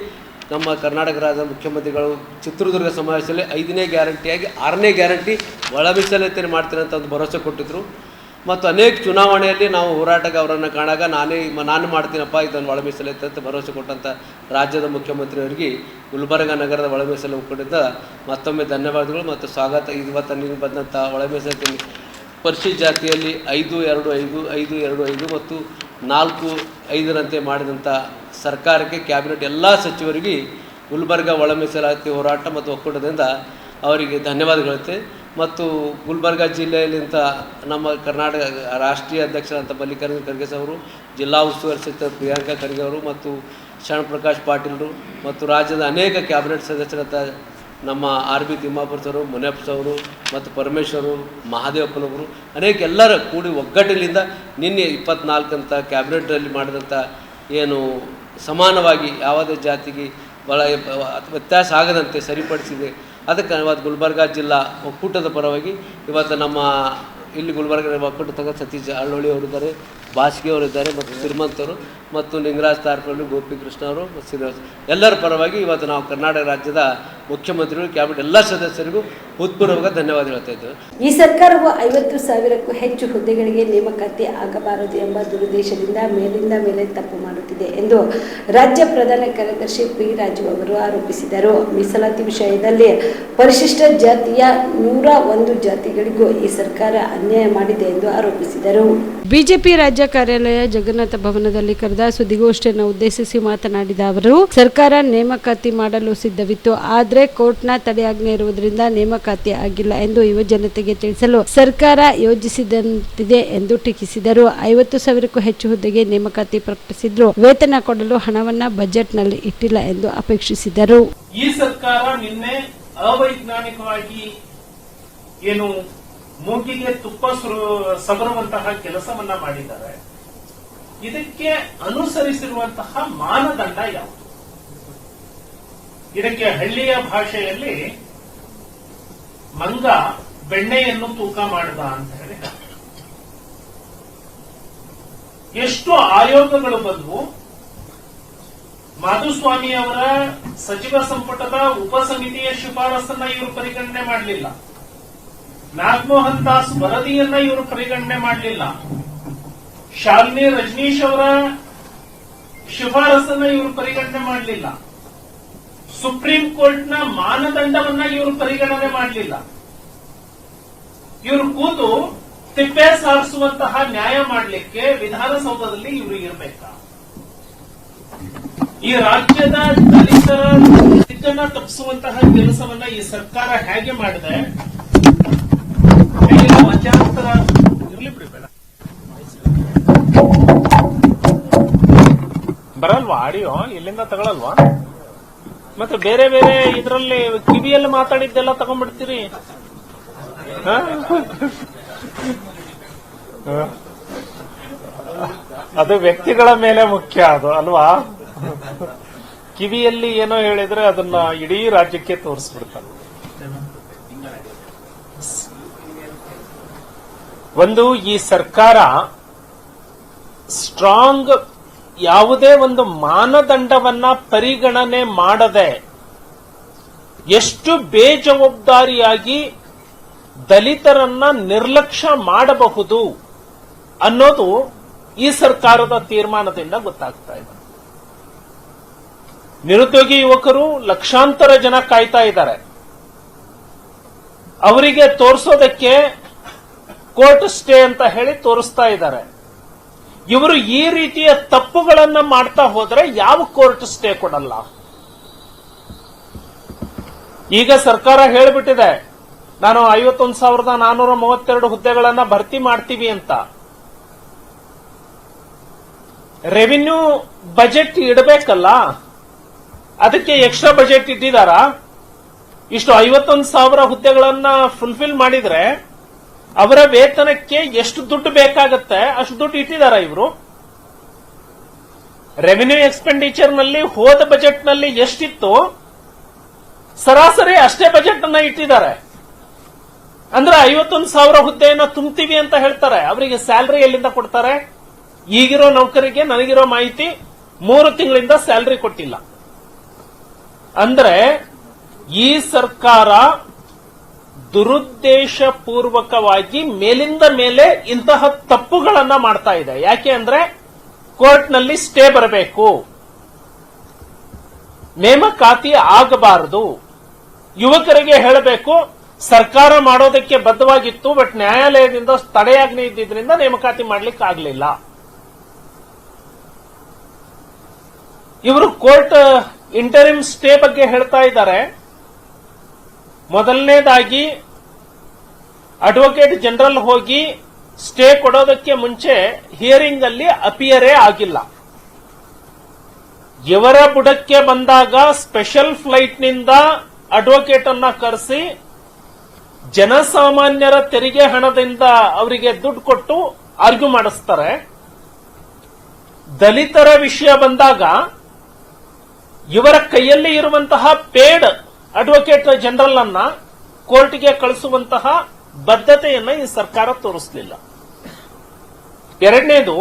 ನಮ್ಮ ಕರ್ನಾಟಕ ರಾಜ್ಯದ ಮುಖ್ಯಮಂತ್ರಿಗಳು ಚಿತ್ರದುರ್ಗ ಸಮಾವೇಶದಲ್ಲಿ 5ನೇ ಗ್ಯಾರಂಟಿಯಾಗಿ 6ನೇ ಗ್ಯಾರಂಟಿ ಒಳ ಮೀಸಲಾತಿಯನ್ನು ಮಾಡ್ತೀನಿ ಅಂತ ಒಂದು ಭರವಸೆ ಕೊಟ್ಟಿದ್ದರು. ಮತ್ತು ಅನೇಕ ಚುನಾವಣೆಯಲ್ಲಿ ನಾವು ಹೋರಾಟಕ್ಕೆ ಅವರನ್ನು ಕಾಣಾಗ ನಾನು ಮಾಡ್ತೀನಪ್ಪ ಇದನ್ನು ಒಳ ಮೀಸಲಾತಿ ಅಂತ ಭರವಸೆ ಕೊಟ್ಟಂಥ ರಾಜ್ಯದ ಮುಖ್ಯಮಂತ್ರಿಯವರಿಗೆ ಗುಲ್ಬರ್ಗ ನಗರದ ಒಳ ಮೀಸಲು ಒಕ್ಕೂಟದಿಂದ ಮತ್ತೊಮ್ಮೆ ಧನ್ಯವಾದಗಳು ಮತ್ತು ಸ್ವಾಗತ. ಇವತ್ತು ನೀವು ಬಂದಂಥ ಒಳ ಮೀಸಲಾತಿ ಪರಿಶಿಷ್ಟ ಜಾತಿಯಲ್ಲಿ 5-2-5 ಮತ್ತು 4-5ರಂತೆ ಮಾಡಿದಂಥ ಸರ್ಕಾರಕ್ಕೆ ಕ್ಯಾಬಿನೆಟ್ ಎಲ್ಲ ಸಚಿವರಿಗೆ ಗುಲ್ಬರ್ಗ ಒಳ ಮೀಸಲಾತಿ ಹೋರಾಟ ಮತ್ತು ಒಕ್ಕೂಟದಿಂದ ಅವರಿಗೆ ಧನ್ಯವಾದಗಳು ಹೇಳ್ತೇವೆ. ಮತ್ತು ಗುಲ್ಬರ್ಗ ಜಿಲ್ಲೆಯಲ್ಲಿಂತ ನಮ್ಮ ಕರ್ನಾಟಕ ರಾಷ್ಟ್ರೀಯ ಅಧ್ಯಕ್ಷರಂತ ಮಲ್ಲಿಕಾರ್ಜುನ ಖರ್ಗೆ ಅವರು, ಜಿಲ್ಲಾ ಉಸ್ತುವಾರಿ ಸಚಿವ ಪ್ರಿಯಾಂಕಾ ಖರ್ಗೆ ಅವರು ಮತ್ತು ಶರಣ ಪ್ರಕಾಶ್ ಪಾಟೀಲರು ಮತ್ತು ರಾಜ್ಯದ ಅನೇಕ ಕ್ಯಾಬಿನೆಟ್ ಸದಸ್ಯರಂತ ನಮ್ಮ RB ತಿಮ್ಮಾಪುರ ಸರು, ಮುನಿಯಪ್ಪ ಅವರು ಮತ್ತು ಪರಮೇಶ್ವರು, ಮಹಾದೇವಪ್ಪನವರು ಅನೇಕ ಎಲ್ಲರ ಕೂಡಿ ಒಗ್ಗಟ್ಟಿನಿಂದ ನಿನ್ನೆ 24 ಅಂತ ಕ್ಯಾಬಿನೆಟ್ನಲ್ಲಿ ಮಾಡಿದಂಥ ಏನು ಸಮಾನವಾಗಿ ಯಾವುದೇ ಜಾತಿಗೆ ಭಾಳ ವ್ಯತ್ಯಾಸ ಆಗದಂತೆ ಸರಿಪಡಿಸಿದೆ. ಅದಕ್ಕೆ ಇವತ್ತು ಗುಲ್ಬರ್ಗ ಜಿಲ್ಲಾ ಒಕ್ಕೂಟದ ಪರವಾಗಿ ಇವತ್ತು ನಮ್ಮ ಇಲ್ಲಿ ಗುಲ್ಬರ್ಗ ಒಕ್ಕೂಟದ ಸತೀಶ್ ಅಳ್ಳೋಳಿ ಅವರಿದ್ದಾರೆ, ಬಾಸ್ಗೆ ಅವರಿದ್ದಾರೆ ಮತ್ತು ಶ್ರೀಮಂತರು ಮತ್ತು ಲಿಂಗರಾಜ್ ತಾರ್ಪಳ್ಳಿ, ಗೋಪಿಕೃಷ್ಣ ಅವರು ಮತ್ತು ಶ್ರೀನಿವಾಸ ಎಲ್ಲರ ಪರವಾಗಿ ಇವತ್ತು ನಾವು ಕರ್ನಾಟಕ ರಾಜ್ಯದ ಮುಖ್ಯಮಂತ್ರಿಗಳು, ಕ್ಯಾಬಿನೆಟ್ ಎಲ್ಲ ಸದಸ್ಯರಿಗೂ ಹೃತ್ಪೂರ್ವಕ ಧನ್ಯವಾದ ಹೇಳ್ತಾ ಇದ್ದೇವೆ. ಈ ಸರ್ಕಾರವು 50,000ಕ್ಕೂ ಹೆಚ್ಚು ಹುದ್ದೆಗಳಿಗೆ ನೇಮಕಾತಿ ಆಗಬಾರದು ಎಂಬ ದುರುದ್ದೇಶದಿಂದ ಮೇಲಿಂದ ಮೇಲೆ ತಪ್ಪು ಮಾಡುತ್ತಿದೆ ಎಂದು ರಾಜ್ಯ ಪ್ರಧಾನ ಕಾರ್ಯದರ್ಶಿ ಪಿ ರಾಜು ಅವರು ಆರೋಪಿಸಿದರು. ಮೀಸಲಾತಿ ವಿಷಯದಲ್ಲಿ ಪರಿಶಿಷ್ಟ ಜಾತಿಯ 101 ಜಾತಿಗಳಿಗೂ ಈ ಸರ್ಕಾರ ಅನ್ಯಾಯ ಮಾಡಿದೆ ಎಂದು ಆರೋಪಿಸಿದರು. ಬಿಜೆಪಿ ರಾಜ್ಯ ಕಾರ್ಯಾಲಯ ಜಗನ್ನಾಥ ಭವನದಲ್ಲಿ ಕರೆದ ಸುದ್ದಿಗೋಷ್ಠಿಯನ್ನು ಉದ್ದೇಶಿಸಿ ಮಾತನಾಡಿದ ಅವರು, ಸರ್ಕಾರ ನೇಮಕಾತಿ ಮಾಡಲು ಸಿದ್ಧವಿತ್ತು, ಆದರೆ ಕೋರ್ಟ್ನ ತಡೆಯಾಜ್ಞೆ ಇರುವುದರಿಂದ ನೇಮಕಾತಿ ಆಗಿಲ್ಲ ಎಂದು ಯುವ ಜನತೆಗೆ ತಿಳಿಸಲು ಸರ್ಕಾರ ಯೋಜಿಸಿದಂತಿದೆ ಎಂದು ಟೀಕಿಸಿದರು. 50,000ಕ್ಕೂ ಹೆಚ್ಚು ಹುದ್ದೆಗೆ ನೇಮಕಾತಿ ಪ್ರಕಟಿಸಿದ್ರು, ವೇತನ ಕೊಡಲು ಹಣವನ್ನ ಬಜೆಟ್ನಲ್ಲಿ ಇಟ್ಟಿಲ್ಲ ಎಂದು ಅಪೇಕ್ಷಿಸಿದರು. ಈ ಸರ್ಕಾರ ನಿನ್ನೆ ಅವೈಜ್ಞಾನಿಕವಾಗಿ ಏನು ಮೂಗಿಗೆ ತುಪ್ಪ ಸವರುವಂತಹ ಕೆಲಸವನ್ನ ಮಾಡಿದ್ದಾರೆ. ಇದಕ್ಕೆ ಅನುಸರಿಸಿರುವಂತಹ ಮಾನದಂಡ ಯಾವುದು? ಇದಕ್ಕೆ ಹಳ್ಳಿಯ ಭಾಷೆಯಲ್ಲಿ ಮಂಗ ಬೆಣ್ಣೆಯನ್ನು ತೂಕ ಮಾಡಿದ ಅಂತ ಹೇಳಿ ಎಷ್ಟು ಆಯೋಗಗಳು ಬಂದವು. ಮಾಧುಸ್ವಾಮಿ ಅವರ ಸಚಿವ ಸಂಪುಟದ ಉಪಸಮಿತಿಯ ಶಿಫಾರಸನ್ನ ಇವರು ಪರಿಗಣನೆ ಮಾಡಲಿಲ್ಲ. ನಾಗಮೋಹನ್ ದಾಸ್ ವರದಿಯನ್ನ ಇವರು ಪರಿಗಣನೆ ಮಾಡಲಿಲ್ಲ. ಶಾಲಿನಿ ರಜನೀಶ್ ಅವರ ಶಿಫಾರಸನ್ನ ಇವರು ಪರಿಗಣನೆ ಮಾಡಲಿಲ್ಲ. ಸುಪ್ರೀಂ ಕೋರ್ಟ್ನ ಮಾನದಂಡವನ್ನ ಇವರು ಪರಿಗಣನೆ ಮಾಡಲಿಲ್ಲ. ಇವರು ಕೂತು ತಿಪ್ಪೆ ಸಾರಿಸುವಂತಹ ನ್ಯಾಯ ಮಾಡಲಿಕ್ಕೆ ವಿಧಾನಸೌಧದಲ್ಲಿ ಇವರು ಇರಬೇಕಾ? ಈ ರಾಜ್ಯದ ದಲಿತರ ದಿಕ್ಕನ್ನ ತಪ್ಪಿಸುವಂತಹ ಕೆಲಸವನ್ನ ಈ ಸರ್ಕಾರ ಹೇಗೆ ಮಾಡಿದೆ? ಮಧ್ಯಂತರ ಇರ್ಲಿ ಬಿಡಿ, ಬೇಡ ಬರಲ್ವಾ ಆಡಿಯೋ? ಇಲ್ಲಿಂದ ತಗೊಳಲ್ವಾ? ಮತ್ತೆ ಬೇರೆ ಬೇರೆ ಇದರಲ್ಲಿ ಕಿವಿಯಲ್ಲಿ ಮಾತಾಡಿದ್ದೆಲ್ಲ ತಗೊಂಡ್ಬಿಡ್ತೀರಿ. ಅದು ವ್ಯಕ್ತಿಗಳ ಮೇಲೆ ಮುಖ್ಯ, ಅದು ಅಲ್ವಾ? ಕಿವಿಯಲ್ಲಿ ಏನೋ ಹೇಳಿದ್ರೆ ಅದನ್ನ ಇಡೀ ರಾಜ್ಯಕ್ಕೆ ತೋರಿಸ್ಬಿಡ್ತಾರೆ. ಒಂದು, ಈ ಸರ್ಕಾರ ಸ್ಟ್ರಾಂಗ್ ಯಾವುದೇ ಒಂದು ಮಾನದಂಡವನ್ನ ಪರಿಗಣನೆ ಮಾಡದೆ ಎಷ್ಟು ಬೇಜವಾಬ್ದಾರಿಯಾಗಿ ದಲಿತರನ್ನ ನಿರ್ಲಕ್ಷ್ಯ ಮಾಡಬಹುದು ಅನ್ನೋದು ಈ ಸರ್ಕಾರದ ತೀರ್ಮಾನದಿಂದ ಗೊತ್ತಾಗ್ತಾ ಇದೆ. ನಿರುದ್ಯೋಗಿ ಯುವಕರು ಲಕ್ಷಾಂತರ ಜನ ಕಾಯ್ತಾ ಇದ್ದಾರೆ. ಅವರಿಗೆ ತೋರಿಸೋದಕ್ಕೆ ಕೋರ್ಟ್ ಸ್ಟೇ ಅಂತ ಹೇಳಿ ತೋರಿಸ್ತಾ ಇದ್ದಾರೆ. ಇವರು ಈ ರೀತಿಯ ತಪ್ಪುಗಳನ್ನ ಮಾಡ್ತಾ ಹೋದ್ರೆ ಯಾವ ಕೋರ್ಟ್ ಸ್ಟೇ ಕೊಡಲ್ಲ? ಈಗ ಸರ್ಕಾರ ಹೇಳಿಬಿಟ್ಟಿದೆ, ನಾನು 51,432 ಹುದ್ದೆಗಳನ್ನ ಭರ್ತಿ ಮಾಡ್ತೀವಿ ಅಂತ. ರೆವಿನ್ಯೂ ಬಜೆಟ್ ಇಡಬೇಕಲ್ಲ, ಅದಕ್ಕೆ ಎಕ್ಸ್ಟ್ರಾ ಬಜೆಟ್ ಇಟ್ಟಿದಾರಾ? ಇಷ್ಟು 51,000 ಹುದ್ದೆಗಳನ್ನ ಫುಲ್ಫಿಲ್ ಮಾಡಿದ್ರೆ ಅವರ ವೇತನಕ್ಕೆ ಎಷ್ಟು ದುಡ್ಡು ಬೇಕಾಗತ್ತೆ ಅಷ್ಟು ದುಡ್ಡು ಇಟ್ಟಿದಾರ ಇವರು? ರೆವಿನ್ಯೂ ಎಕ್ಸ್ಪೆಂಡಿಚರ್ ನಲ್ಲಿ ಹೋದ ಬಜೆಟ್ ನಲ್ಲಿ ಎಷ್ಟಿತ್ತು ಸರಾಸರಿ ಅಷ್ಟೇ ಬಜೆಟ್ ಅನ್ನ ಇಟ್ಟಿದ್ದಾರೆ. ಅಂದ್ರೆ 51,000 ಹುದ್ದೆಯನ್ನ ತುಂಬ್ತೀವಿ ಅಂತ ಹೇಳ್ತಾರೆ. ಅವರಿಗೆ ಸ್ಯಾಲರಿ ಎಲ್ಲಿಂದ ಕೊಡ್ತಾರೆ? ಈಗಿರೋ ನೌಕರಿಗೆ ನನಗಿರೋ ಮಾಹಿತಿ 3 ತಿಂಗಳಿಂದ ಸ್ಯಾಲರಿ ಕೊಟ್ಟಿಲ್ಲ. ಅಂದ್ರೆ ಈ ಸರ್ಕಾರ ದುರುದ್ದೇಶಪೂರ್ವಕವಾಗಿ ಮೇಲಿಂದ ಮೇಲೆ ಇಂತಹ ತಪ್ಪುಗಳನ್ನ ಮಾಡ್ತಾ ಇದೆ. ಯಾಕೆ ಅಂದ್ರೆ ಕೋರ್ಟ್ನಲ್ಲಿ ಸ್ಟೇ ಬರಬೇಕು, ನೇಮಕಾತಿ ಆಗಬಾರದು. ಯುವಕರಿಗೆ ಹೇಳಬೇಕು ಸರ್ಕಾರ ಮಾಡೋದಕ್ಕೆ ಬದ್ಧವಾಗಿತ್ತು, ಬಟ್ ನ್ಯಾಯಾಲಯದಿಂದ ತಡೆಯಾಜ್ಞೆ ಇದ್ದಿದ್ರಿಂದ ನೇಮಕಾತಿ ಮಾಡ್ಲಿಕ್ಕೆ ಆಗಲಿಲ್ಲ. ಇವರು ಕೋರ್ಟ್ ಇಂಟರಿಮ್ ಸ್ಟೇ ಬಗ್ಗೆ ಹೇಳ್ತಾ ಇದ್ದಾರೆ. ಮೊದಲನೇದಾಗಿ ಅಡ್ವೊಕೇಟ್ ಜನರಲ್ ಹೋಗಿ ಸ್ಟೇ ಕೊಡೋದಕ್ಕೆ ಮುಂಚೆ ಹಿಯರಿಂಗ್ ಅಲ್ಲಿ ಅಪಿಯರೇ ಆಗಿಲ್ಲ. ಇವರ ಬುಡಕ್ಕೆ ಬಂದಾಗ ಸ್ಪೆಷಲ್ ಫ್ಲೈಟ್ ನಿಂದ ಅಡ್ವೊಕೇಟ್ ಅನ್ನ ಕರೆಸಿ ಜನಸಾಮಾನ್ಯರ ತೆರಿಗೆ ಹಣದಿಂದ ಅವರಿಗೆ ದುಡ್ಡು ಕೊಟ್ಟು ಆರ್ಗ್ಯೂ ಮಾಡಿಸ್ತಾರೆ. ದಲಿತರ ವಿಷಯ ಬಂದಾಗ ಇವರ ಕೈಯಲ್ಲಿ ಇರುವಂತಹ ಪೇಡ್ ಅಡ್ವೊಕೇಟ್ ಜನರಲ್ ಅನ್ನ ಕೋರ್ಟ್ಗೆ ಕಳಿಸುವಂತಹ ಬದ್ಧತೆಯನ್ನ ಈ ಸರ್ಕಾರ ತೋರಿಸಲಿಲ್ಲ. ಎರಡನೇದು,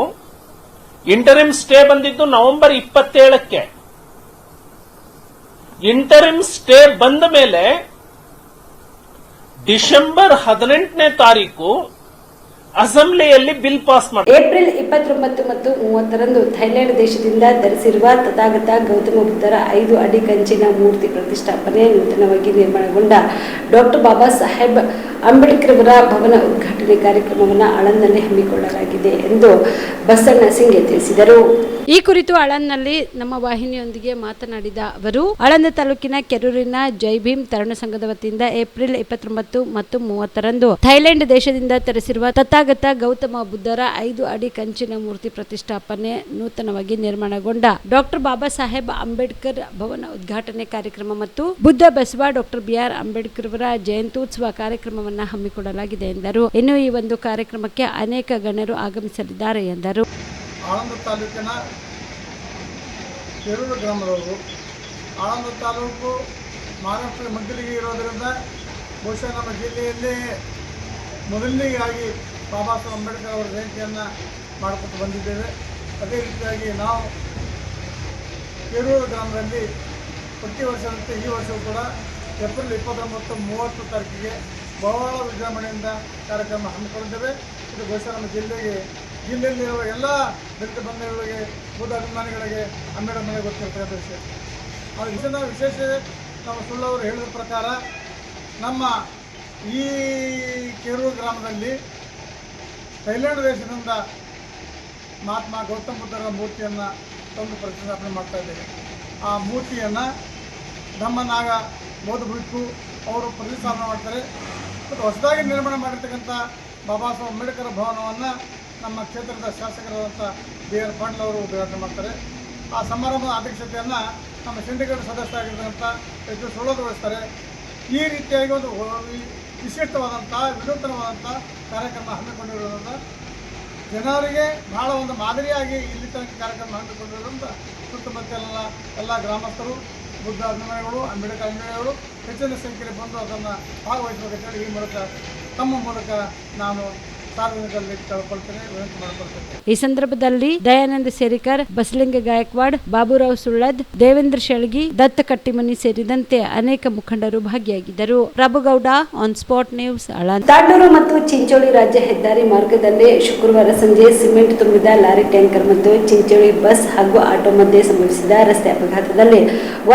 ಇಂಟರಿಮ್ ಸ್ಟೇ ಬಂದಿದ್ದು ನವೆಂಬರ್ 27ಕ್ಕೆ. ಇಂಟರಿಮ್ ಸ್ಟೇ ಬಂದ ಮೇಲೆ ಡಿಸೆಂಬರ್ 18ನೇ ತಾರೀಕು ಅಸೆಂಬ್ಲಿಯಲ್ಲಿ ಬಿಲ್ ಪಾಸ್ ಮಾಡಿ ಏಪ್ರಿಲ್ 29 ಮತ್ತು 30ರಂದು ಥೈಲ್ಯಾಂಡ್ ದೇಶದಿಂದ ಧರಿಸಿರುವ ತಥಾಗತ ಗೌತಮ ಬುದ್ಧರ 5 ಅಡಿ ಕಂಚಿನ ಮೂರ್ತಿ ಪ್ರತಿಷ್ಠಾಪನೆ ನೂತನವಾಗಿ ನಿರ್ಮಾಣಗೊಂಡ ಡಾಕ್ಟರ್ ಬಾಬಾ ಸಾಹೇಬ್ ಅಂಬೇಡ್ಕರ್ ಅವರ ಭವನ ಉದ್ಘಾಟನೆ ಕಾರ್ಯಕ್ರಮವನ್ನು ಆಳಂದ್ನಲ್ಲಿ ಹಮ್ಮಿಕೊಳ್ಳಲಾಗಿದೆ ಎಂದು ಬಸಣ್ಣ ಸಿಂಗೆ ತಿಳಿಸಿದರು. ಈ ಕುರಿತು ಆಳಂದ್ನಲ್ಲಿ ನಮ್ಮ ವಾಹಿನಿಯೊಂದಿಗೆ ಮಾತನಾಡಿದ ಅವರು, ಆಳಂದ ತಾಲೂಕಿನ ಕೆರೂರಿನ ಜೈ ಭೀಮ್ ತರುಣ ಸಂಘದ ವತಿಯಿಂದ ಏಪ್ರಿಲ್ 29 ಮತ್ತು 30ರಂದು ಥೈಲ್ಯಾಂಡ್ ದೇಶದಿಂದ ತರಿಸಿರುವ ತಥಾಗತ ಗೌತಮ ಬುದ್ಧರ 5 ಅಡಿ ಕಂಚಿನ ಮೂರ್ತಿ ಪ್ರತಿಷ್ಠಾಪನೆ ನೂತನವಾಗಿ ನಿರ್ಮಾಣಗೊಂಡ ಡಾಕ್ಟರ್ ಬಾಬಾ ಸಾಹೇಬ್ ಅಂಬೇಡ್ಕರ್ ಭವನ ಉದ್ಘಾಟನೆ ಕಾರ್ಯಕ್ರಮ ಮತ್ತು ಬುದ್ಧ ಬಸವ ಡಾಕ್ಟರ್ BR ಅಂಬೇಡ್ಕರ್ ಅವರ ಜಯಂತ್ಯುತ್ಸವ ಕಾರ್ಯಕ್ರಮವನ್ನು ಹಮ್ಮಿಕೊಳ್ಳಲಾಗಿದೆ ಎಂದರು. ಇನ್ನು ಈ ಒಂದು ಕಾರ್ಯಕ್ರಮಕ್ಕೆ ಅನೇಕ ಗಣ್ಯರು ಆಗಮಿಸಲಿದ್ದಾರೆ ಎಂದರು. ಆಳಂದ ತಾಲೂಕಿನ ಕೆರೂರು ಗ್ರಾಮದವರು. ಆಳಂದ ತಾಲೂಕು ಮಹಾರಾಷ್ಟ್ರದ ಮಧ್ಯದಲ್ಲಿ ಇರೋದರಿಂದ ಬಹುಶಃ ನಮ್ಮ ಜಿಲ್ಲೆಯಲ್ಲಿ ಮೊದಲನೇದಾಗಿ ಬಾಬಾ ಸಾಹೇಬ್ ಅಂಬೇಡ್ಕರ್ ಅವರ ಜಯಂತಿಯನ್ನು ಮಾಡಿಕೊಂಡು ಬಂದಿದ್ದೇವೆ. ಅದೇ ರೀತಿಯಾಗಿ ನಾವು ಕೆರೂರು ಗ್ರಾಮದಲ್ಲಿ ಪ್ರತಿ ವರ್ಷದಂತೆ ಈ ವರ್ಷವೂ ಕೂಡ ಏಪ್ರಿಲ್ 29, 30 ತಾರೀಕಿಗೆ ಬಹಳ ವಿಜೃಂಭಣೆಯಿಂದ ಕಾರ್ಯಕ್ರಮ ಹಮ್ಮಿಕೊಂಡಿದ್ದೇವೆ. ಇದು ಬಹುಶಃ ನಮ್ಮ ಜಿಲ್ಲೆಯಲ್ಲಿರುವ ಎಲ್ಲ ದಲಿತ ಬಂಧುಗಳಿಗೆ, ಬುದ್ಧ ಅಭಿಮಾನಿಗಳಿಗೆ, ಅಂಬೇಡ್ಕರ್ ಮನೆಗೆ ಗೊತ್ತಿರ್ತಕ್ಕಂಥ ವಿಷಯ. ಅದು ವಿಶೇಷ ನಮ್ಮ ಸುಳ್ಳವರು ಹೇಳಿದ ಪ್ರಕಾರ ನಮ್ಮ ಈ ಕೆರೂರು ಗ್ರಾಮದಲ್ಲಿ ಥೈಲ್ಯಾಂಡ್ ದೇಶದಿಂದ ಮಹಾತ್ಮ ಗೌತಮ ಬುದ್ಧರ ಮೂರ್ತಿಯನ್ನು ತಂದು ಪ್ರತಿಷ್ಠಾಪನೆ ಮಾಡ್ತಾ ಇದ್ದೇವೆ. ಆ ಮೂರ್ತಿಯನ್ನು ನಮ್ಮನ್ನಾಗ ಬೌದ್ಧ ಭಿಕ್ಷು ಅವರು ಪ್ರತಿಷ್ಠಾಪನೆ ಮಾಡ್ತಾರೆ. ಮತ್ತು ಹೊಸದಾಗಿ ನಿರ್ಮಾಣ ಮಾಡಿರ್ತಕ್ಕಂಥ ಬಾಬಾ ಸಾಹೇಬ್ ಅಂಬೇಡ್ಕರ್ ಭವನವನ್ನು ನಮ್ಮ ಕ್ಷೇತ್ರದ ಶಾಸಕರಾದಂಥ BR ಪಾಟೀಲ್ ಅವರು ಉದ್ಘಾಟನೆ ಮಾಡ್ತಾರೆ. ಆ ಸಮಾರಂಭದ ಅಧ್ಯಕ್ಷತೆಯನ್ನು ನಮ್ಮ ಸಿಂಡಿಕೇಟ್ ಸದಸ್ಯರಾಗಿರ್ತಕ್ಕಂಥ HR ಸೋಳೋದು ವಹಿಸ್ತಾರೆ. ಈ ರೀತಿಯಾಗಿ ಒಂದು ವಿಶಿಷ್ಟವಾದಂಥ ವಿನೂತನವಾದಂಥ ಕಾರ್ಯಕ್ರಮ ಹಮ್ಮಿಕೊಂಡಿರೋದ್ರಿಂದ ಜನರಿಗೆ ಬಹಳ ಒಂದು ಮಾದರಿಯಾಗಿ ಇಲ್ಲಿ ತನಕ ಕಾರ್ಯಕ್ರಮ ಹಮ್ಮಿಕೊಂಡಿರೋದ್ರಿಂದ ಸುತ್ತಮುತ್ತಲೆಲ್ಲ ಎಲ್ಲ ಗ್ರಾಮಸ್ಥರು, ಬುದ್ಧ ಅಭಿಮಾನಿಗಳು, ಅಂಬೇಡ್ಕರ್ ಅಭಿಮಾನಿಗಳು ಹೆಚ್ಚಿನ ಸಂಖ್ಯೆಯಲ್ಲಿ ಬಂದು ಅದನ್ನು ಭಾಗವಹಿಸಬೇಕಂತೇಳಿ ಈ ಮೂಲಕ ತಮ್ಮ ಮೂಲಕ ನಾನು ಸಾರ್ವಜನಿಕರಲ್ಲಿ ಕೇಳಿಕೊಳ್ತೇನೆ, ವಿನಂತಿ ಮಾಡಿಕೊಳ್ತೇನೆ. ಈ ಸಂದರ್ಭದಲ್ಲಿ ದಯಾನಂದ ಸೇರಿಕರ್, ಬಸಲಿಂಗ ಗಾಯಕ್ವಾಡ್, ಬಾಬುರಾವ್ ಸುಳ್ಳದ್, ದೇವೇಂದ್ರ ಶೆಳಗಿ, ದತ್ತ ಕಟ್ಟಿಮನಿ ಸೇರಿದಂತೆ ಅನೇಕ ಮುಖಂಡರು ಭಾಗಿಯಾಗಿದ್ದರು. Prabhugouda, on spot news, Aland. Tandur ಮತ್ತು ಚಿಂಚೋಳಿ ರಾಜ್ಯ ಹೆದ್ದಾರಿ ಮಾರ್ಗದಲ್ಲಿ ಶುಕ್ರವಾರ ಸಂಜೆ ಸಿಮೆಂಟ್ ತುಂಬಿದ ಲಾರಿ ಟ್ಯಾಂಕರ್ ಮತ್ತು ಚಿಂಚೋಳಿ ಬಸ್ ಹಾಗೂ ಆಟೋ ಮಧ್ಯೆ ಸಂಭವಿಸಿದ ರಸ್ತೆ ಅಪಘಾತದಲ್ಲಿ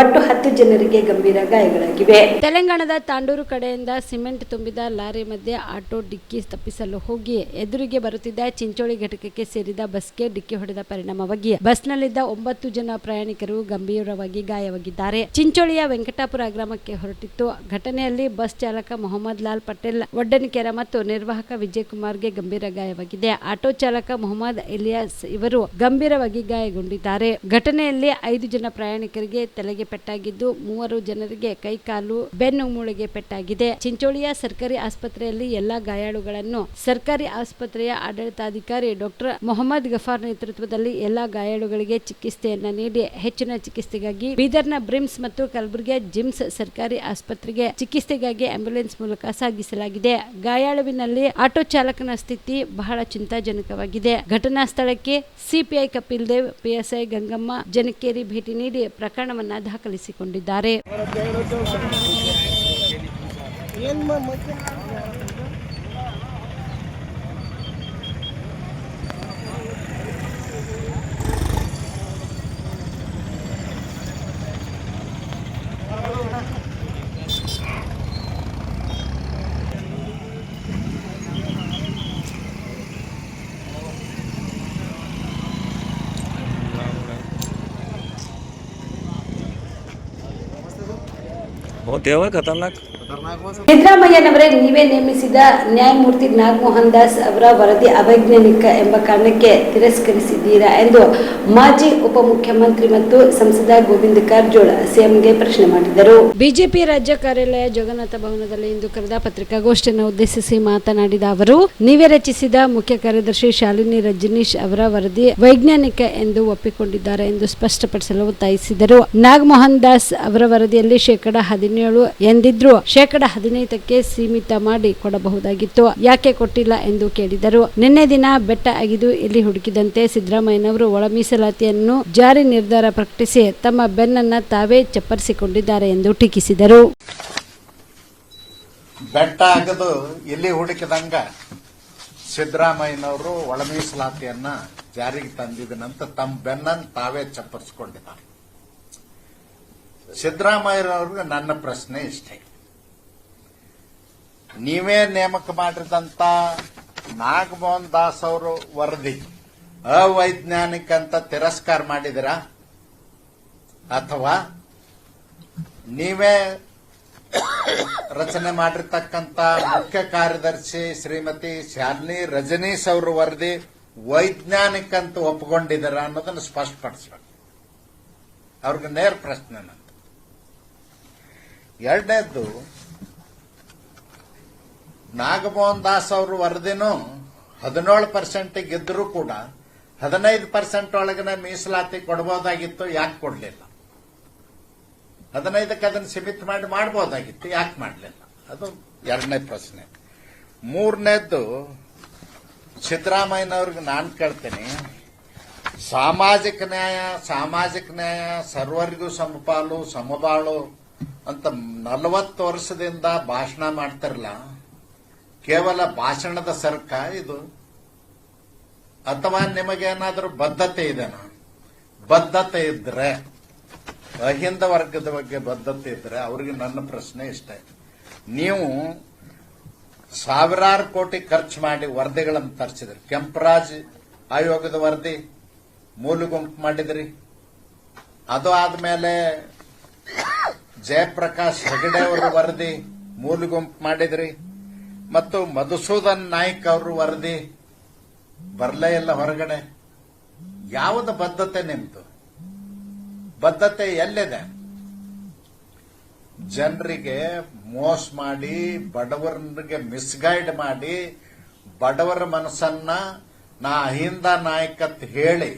ಒಟ್ಟು 10 ಜನರಿಗೆ ಗಂಭೀರ ಗಾಯಗಳಾಗಿವೆ. ತೆಲಂಗಾಣದ ತಾಂಡೂರು ಕಡೆಯಿಂದ ಸಿಮೆಂಟ್ ತುಂಬಿದ ಲಾರಿ ಮಧ್ಯೆ ಆಟೋ ಡಿಕ್ಕಿ ತಪ್ಪಿಸಲು ಹೋಗಿ ಎದುರಿಗೆ ಬರುತ್ತಿದ್ದ ಚಿಂಚೋಳಿ ಘಟಕಕ್ಕೆ ಸೇರಿದ ಬಸ್ಗೆ ಡಿಕ್ಕಿ ಹೊಡೆದ ಪರಿಣಾಮವಾಗಿ ಬಸ್ನಲ್ಲಿದ್ದ 9 ಜನ ಪ್ರಯಾಣಿಕರು ಗಂಭೀರವಾಗಿ ಗಾಯವಾಗಿದ್ದಾರೆ. ಚಿಂಚೋಳಿಯ ವೆಂಕಟಾಪುರ ಗ್ರಾಮಕ್ಕೆ ಹೊರಟಿತ್ತು. ಘಟನೆಯಲ್ಲಿ ಬಸ್ ಚಾಲಕ ಮೊಹಮ್ಮದ್ ಲಾಲ್ ಪಟೇಲ್ ಒಡ್ಡನಿಕೆರ ಮತ್ತು ನಿರ್ವಾಹಕ ವಿಜಯ್ ಕುಮಾರ್ಗೆ ಗಂಭೀರ ಗಾಯವಾಗಿದೆ. ಆಟೋ ಚಾಲಕ ಮೊಹಮ್ಮದ್ ಇಲಿಯಾಸ್ ಇವರು ಗಂಭೀರವಾಗಿ ಗಾಯಗೊಂಡಿದ್ದಾರೆ. ಘಟನೆಯಲ್ಲಿ 5 ಜನ ಪ್ರಯಾಣಿಕರಿಗೆ ತಲೆಗೆ ಪೆಟ್ಟಾಗಿದ್ದು 3 ಜನರಿಗೆ ಕೈ, ಕಾಲು, ಬೆನ್ನು, ಮೂಳೆಗೆ ಪೆಟ್ಟಾಗಿದೆ. ಚಿಂಚೋಳಿಯ ಸರ್ಕಾರಿ ಆಸ್ಪತ್ರೆಯಲ್ಲಿ ಎಲ್ಲಾ ಗಾಯಾಳುಗಳನ್ನು ಸರ್ಕಾರಿ ಆಸ್ಪತ್ರೆಯ ಆಡಳಿತಾಧಿಕಾರಿ ಡಾಕ್ಟರ್ ಮೊಹಮ್ಮದ್ ಗಫಾರ್ ನೇತೃತ್ವದಲ್ಲಿ ಎಲ್ಲಾ ಗಾಯಾಳುಗಳಿಗೆ ಚಿಕಿತ್ಸೆಯನ್ನ ನೀಡಿ ಹೆಚ್ಚಿನ ಚಿಕಿತ್ಸೆಗಾಗಿ ಬೀದರ್ನ ಬ್ರಿಮ್ಸ್ ಮತ್ತು ಕಲಬುರಗಿಯ ಜಿಮ್ಸ್ ಸರ್ಕಾರಿ ಆಸ್ಪತ್ರೆಗೆ ಚಿಕಿತ್ಸೆಗಾಗಿ ಆಂಬ್ಯುಲೆನ್ಸ್ ಮೂಲಕ ಸಾಗಿಸಲಾಗಿದೆ. ಗಾಯಾಳುವಿನಲ್ಲಿ ಆಟೋ ಚಾಲಕನ ಸ್ಥಿತಿ ಬಹಳ ಚಿಂತಾಜನಕವಾಗಿದೆ. ಘಟನಾ ಸ್ಥಳಕ್ಕೆ ಸಿಪಿಐ ಕಪಿಲ್ ದೇವ್, PSI ಗಂಗಮ್ಮ ಜನಕೇರಿ ಭೇಟಿ ನೀಡಿ ಪ್ರಕರಣವನ್ನ ದಾಖಲಿಸಿಕೊಂಡಿದ್ದಾರೆ. होते हुए खतरनाक ಸಿದ್ದರಾಮಯ್ಯನವರೇ ನೀವೇ ನೇಮಿಸಿದ ನ್ಯಾಯಮೂರ್ತಿ ನಾಗಮೋಹನ್ ದಾಸ್ ಅವರ ವರದಿ ಅವೈಜ್ಞಾನಿಕ ಎಂಬ ಕಾರಣಕ್ಕೆ ತಿರಸ್ಕರಿಸಿದ್ದೀರಾ ಎಂದು ಮಾಜಿ ಉಪಮುಖ್ಯಮಂತ್ರಿ ಮತ್ತು ಸಂಸದ ಗೋವಿಂದ ಕಾರಜೋಳ ಸಿಎಂಗೆ ಪ್ರಶ್ನೆ ಮಾಡಿದರು. ಬಿಜೆಪಿ ರಾಜ್ಯ ಕಾರ್ಯಾಲಯ ಜಗನ್ನಾಥ ಭವನದಲ್ಲಿ ಇಂದು ಕರೆದ ಪತ್ರಿಕಾಗೋಷ್ಠಿಯನ್ನು ಉದ್ದೇಶಿಸಿ ಮಾತನಾಡಿದ ಅವರು, ನೀವೇ ರಚಿಸಿದ ಮುಖ್ಯ ಕಾರ್ಯದರ್ಶಿ ಶಾಲಿನಿ ರಜನೀಶ್ ಅವರ ವರದಿ ವೈಜ್ಞಾನಿಕ ಎಂದು ಒಪ್ಪಿಕೊಂಡಿದ್ದಾರೆ ಎಂದು ಸ್ಪಷ್ಟಪಡಿಸಲು ಒತ್ತಾಯಿಸಿದರು. ನಾಗಮೋಹನ್ ದಾಸ್ ಅವರ ವರದಿಯಲ್ಲಿ 17% ಎಂದಿದ್ರು 15%ಕ್ಕೆ ಸೀಮಿತ ಮಾಡಿ ಕೊಡಬಹುದಾಗಿತ್ತು, ಯಾಕೆ ಕೊಟ್ಟಿಲ್ಲ ಎಂದು ಕೇಳಿದರು. ನಿನ್ನೆ ದಿನ ಬೆಟ್ಟ ಅಗಿದು ಎಲ್ಲಿ ಹುಡುಕಿದಂತೆ ಸಿದ್ದರಾಮಯ್ಯನವರು ಒಳ ಮೀಸಲಾತಿಯನ್ನು ಜಾರಿ ನಿರ್ಧಾರ ಪ್ರಕಟಿಸಿ ತಮ್ಮ ಬೆನ್ನನ್ನ ತಾವೇ ಚಪ್ಪರಿಸಿಕೊಂಡಿದ್ದಾರೆ ಎಂದು ಟೀಕಿಸಿದರು. ಬೆಟ್ಟ ಅಗದು ಎಲ್ಲಿ ಹುಡುಕಿದಂಗ ಸಿದ್ದರಾಮಯ್ಯನವರು ಒಳ ಮೀಸಲಾತಿಯನ್ನ ಜಾರಿಗೆ ತಂದಿದ್ದನಂತ ತಮ್ಮ ಬೆನ್ನನ್ನು ತಾವೇ ಚಪ್ಪರಿಸಿಕೊಂಡಿದ್ದಾರೆ. ಸಿದ್ದರಾಮಯ್ಯನವ್ರಿಗೆ ನನ್ನ ಪ್ರಶ್ನೆ ಇಷ್ಟೇ, ನೀವೇ ನೇಮಕ ಮಾಡಿದಂತ ನಾಗಮೋಹನ್ ದಾಸ್ ಅವರು ವರದಿ ಅವೈಜ್ಞಾನಿಕ ಅಂತ ತಿರಸ್ಕಾರ ಮಾಡಿದಿರಾ ಅಥವಾ ನೀವೇ ರಚನೆ ಮಾಡಿರ್ತಕ್ಕಂಥ ಮುಖ್ಯ ಕಾರ್ಯದರ್ಶಿ ಶ್ರೀಮತಿ ಶಾಲಿನಿ ರಜನೀಶ್ ಅವರು ವರದಿ ವೈಜ್ಞಾನಿಕ ಅಂತ ಒಪ್ಪಿಕೊಂಡಿದ್ದೀರಾ ಅನ್ನೋದನ್ನು ಸ್ಪಷ್ಟಪಡಿಸಬೇಕು. ಅವ್ರಿಗೆ ನೇರ ಪ್ರಶ್ನೆ. ಎರಡನೇದ್ದು, ನಾಗಮೋಹನ್ ದಾಸ್ ಅವರು ವರದಿನೂ 17% ಗೆದ್ದರೂ ಕೂಡ 15% ಒಳಗಿನ ಮೀಸಲಾತಿ ಕೊಡಬಹುದಾಗಿತ್ತು, ಯಾಕೆ ಕೊಡಲಿಲ್ಲ? 15ಕ್ಕೆ ಅದನ್ನು ಸೀಮಿತ ಮಾಡಿ ಮಾಡಬಹುದಾಗಿತ್ತು, ಯಾಕೆ ಮಾಡಲಿಲ್ಲ? ಅದು ಎರಡನೇ ಪ್ರಶ್ನೆ. ಮೂರನೇದ್ದು, ಸಿದ್ದರಾಮಯ್ಯನವ್ರಿಗೆ ನಾನು ಕೇಳ್ತೀನಿ, ಸಾಮಾಜಿಕ ನ್ಯಾಯ ಸರ್ವರಿಗೂ ಸಮಪಾಲು ಸಮಬಾಳು ಅಂತ 40 ವರ್ಷದಿಂದ ಭಾಷಣ ಮಾಡ್ತಿರಲ್ಲ, ಕೇವಲ ಭಾಷಣದ ಸರ್ಕ ಇದು ಅಥವಾ ನಿಮಗೇನಾದ್ರೂ ಬದ್ಧತೆ ಇದೆನಾ? ಬದ್ಧತೆ ಇದ್ರೆ, ಅಹಿಂದ ವರ್ಗದ ಬಗ್ಗೆ ಬದ್ಧತೆ ಇದ್ರೆ ಅವ್ರಿಗೆ ನನ್ನ ಪ್ರಶ್ನೆ ಇಷ್ಟೇ, ನೀವು ಸಾವಿರಾರು ಕೋಟಿ ಖರ್ಚು ಮಾಡಿ ವರದಿಗಳನ್ನು ತರಿಸಿದ್ರಿ. ಕೆಂಪರಾಜ್ ಆಯೋಗದ ವರದಿ ಮೂಲ ಗುಂಪು ಮಾಡಿದ್ರಿ, ಅದು ಆದ್ಮೇಲೆ ಜಯಪ್ರಕಾಶ್ ಹೆಗಡೆ ಅವರ ವರದಿ ಮೂಲ ಗುಂಪು ಮಾಡಿದ್ರಿ, ಮತ್ತು ಮಧುಸೂದನ್ ನಾಯ್ಕ್ ಅವರು ವರದಿ ಬರಲೇ ಇಲ್ಲ ಹೊರಗಡೆ. ಯಾವುದು ಬದ್ಧತೆ ನಿಮ್ದು? ಬದ್ಧತೆ ಎಲ್ಲಿದೆ? ಜನರಿಗೆ ಮೋಸ ಮಾಡಿ, ಬಡವರಿಗೆ ಮಿಸ್ಗೈಡ್ ಮಾಡಿ, ಬಡವರ ಮನಸ್ಸನ್ನ ನಾ ಅಹಿಂದ ನಾಯಕತ್ ಹೇಳಿ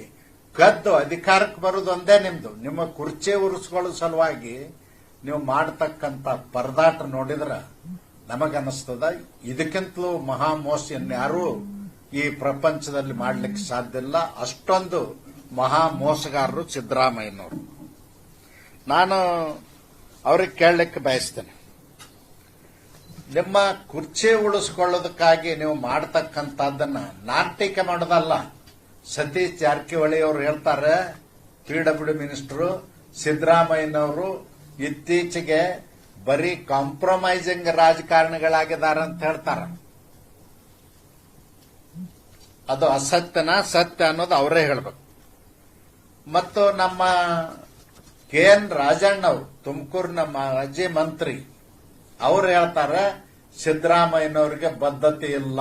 ಕದ್ದು ಅಧಿಕಾರಕ್ಕೆ ಬರೋದು ಒಂದೇ ನಿಮ್ದು. ನಿಮ್ಮ ಕುರ್ಚಿ ಉರಿಸ್ಕೊಳ್ಳೋ ಸಲುವಾಗಿ ನೀವು ಮಾಡತಕ್ಕಂತ ಪರದಾಟ ನೋಡಿದ್ರ ನಮಗನ್ನಿಸ್ತದ ಇದಕ್ಕಿಂತಲೂ ಮಹಾ ಮೋಸ ಇನ್ಯಾರೂ ಈ ಪ್ರಪಂಚದಲ್ಲಿ ಮಾಡ್ಲಿಕ್ಕೆ ಸಾಧ್ಯ ಇಲ್ಲ. ಅಷ್ಟೊಂದು ಮಹಾ ಮೋಸಗಾರರು ಸಿದ್ದರಾಮಯ್ಯನವರು. ನಾನು ಅವ್ರಿಗೆ ಕೇಳಲಿಕ್ಕೆ ಬಯಸ್ತೇನೆ, ನಿಮ್ಮ ಕುರ್ಚಿ ಉಳಿಸ್ಕೊಳ್ಳೋದಕ್ಕಾಗಿ ನೀವು ಮಾಡತಕ್ಕಂಥದ್ದನ್ನ ನಾನ್ ಟೀಕೆ ಮಾಡೋದಲ್ಲ. ಸತೀಶ್ ಜಾರಕಿಹೊಳಿ ಅವರು ಹೇಳ್ತಾರೆ, PWD ಮಿನಿಸ್ಟರು ಸಿದ್ದರಾಮಯ್ಯನವರು ಇತ್ತೀಚೆಗೆ ಬರೀ ಕಾಂಪ್ರಮೈಸಿಂಗ್ ರಾಜಕಾರಣಿಗಳಾಗಿದ್ದಾರೆ ಅಂತ ಹೇಳ್ತಾರೆ. ಅದು ಅಸತ್ಯನ ಸತ್ಯ ಅನ್ನೋದು ಅವರೇ ಹೇಳ್ಬೇಕು. ಮತ್ತು ನಮ್ಮ KN ರಾಜಣ್ಣ ಅವರು, ತುಮಕೂರಿನ ಮಾಜಿ ಮಂತ್ರಿ, ಅವ್ರು ಹೇಳ್ತಾರೆ ಸಿದ್ದರಾಮಯ್ಯನವರಿಗೆ ಬದ್ಧತೆ ಇಲ್ಲ.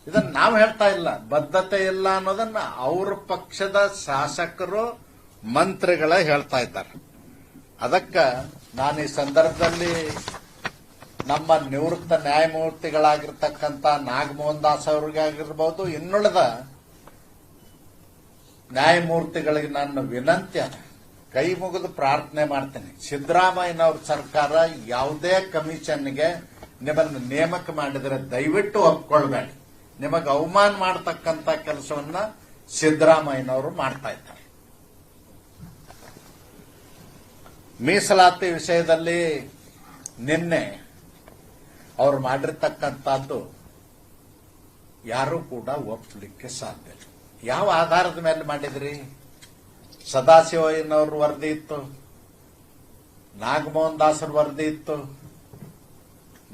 ಇದನ್ನ ನಾವು ಹೇಳ್ತಾ ಇಲ್ಲ, ಬದ್ಧತೆ ಇಲ್ಲ ಅನ್ನೋದನ್ನ ಅವ್ರ ಪಕ್ಷದ ಶಾಸಕರು ಮಂತ್ರಿಗಳ ಹೇಳ್ತಾ ಇದ್ದಾರೆ. ಅದಕ್ಕೆ ನಾನು ಈ ಸಂದರ್ಭದಲ್ಲಿ ನಮ್ಮ ನಿವೃತ್ತ ನ್ಯಾಯಮೂರ್ತಿಗಳಾಗಿರ್ತಕ್ಕಂಥ ನಾಗಮೋಹನ್ ದಾಸ್ ಅವರಿಗಾಗಿರ್ಬೋದು, ಇನ್ನುಳಿದ ನ್ಯಾಯಮೂರ್ತಿಗಳಿಗೆ ನನ್ನ ವಿನಂತಿ ಅದ, ಕೈ ಮುಗಿದು ಪ್ರಾರ್ಥನೆ ಮಾಡ್ತೇನೆ, ಸಿದ್ದರಾಮಯ್ಯನವ್ರ ಸರ್ಕಾರ ಯಾವುದೇ ಕಮಿಷನ್ಗೆ ನಿಮ್ಮನ್ನು ನೇಮಕ ಮಾಡಿದರೆ ದಯವಿಟ್ಟು ಒಪ್ಕೊಳ್ಬೇಡಿ. ನಿಮಗೆ ಅವಮಾನ ಮಾಡತಕ್ಕಂತ ಕೆಲಸವನ್ನ ಸಿದ್ದರಾಮಯ್ಯನವರು ಮಾಡ್ತಾ ಇದ್ದಾರೆ. ಮೀಸಲಾತಿ ವಿಷಯದಲ್ಲಿ ನಿನ್ನೆ ಅವರು ಮಾಡಿರ್ತಕ್ಕಂಥದ್ದು ಯಾರೂ ಕೂಡ ಒಪ್ಪಲಿಕ್ಕೆ ಸಾಧ್ಯ ಇಲ್ಲ. ಯಾವ ಆಧಾರದ ಮೇಲೆ ಮಾಡಿದ್ರಿ? ಸದಾಶಿವಯ್ಯನವ್ರ ವರದಿ ಇತ್ತು, ನಾಗಮೋಹನ್ ದಾಸರ ವರದಿ ಇತ್ತು,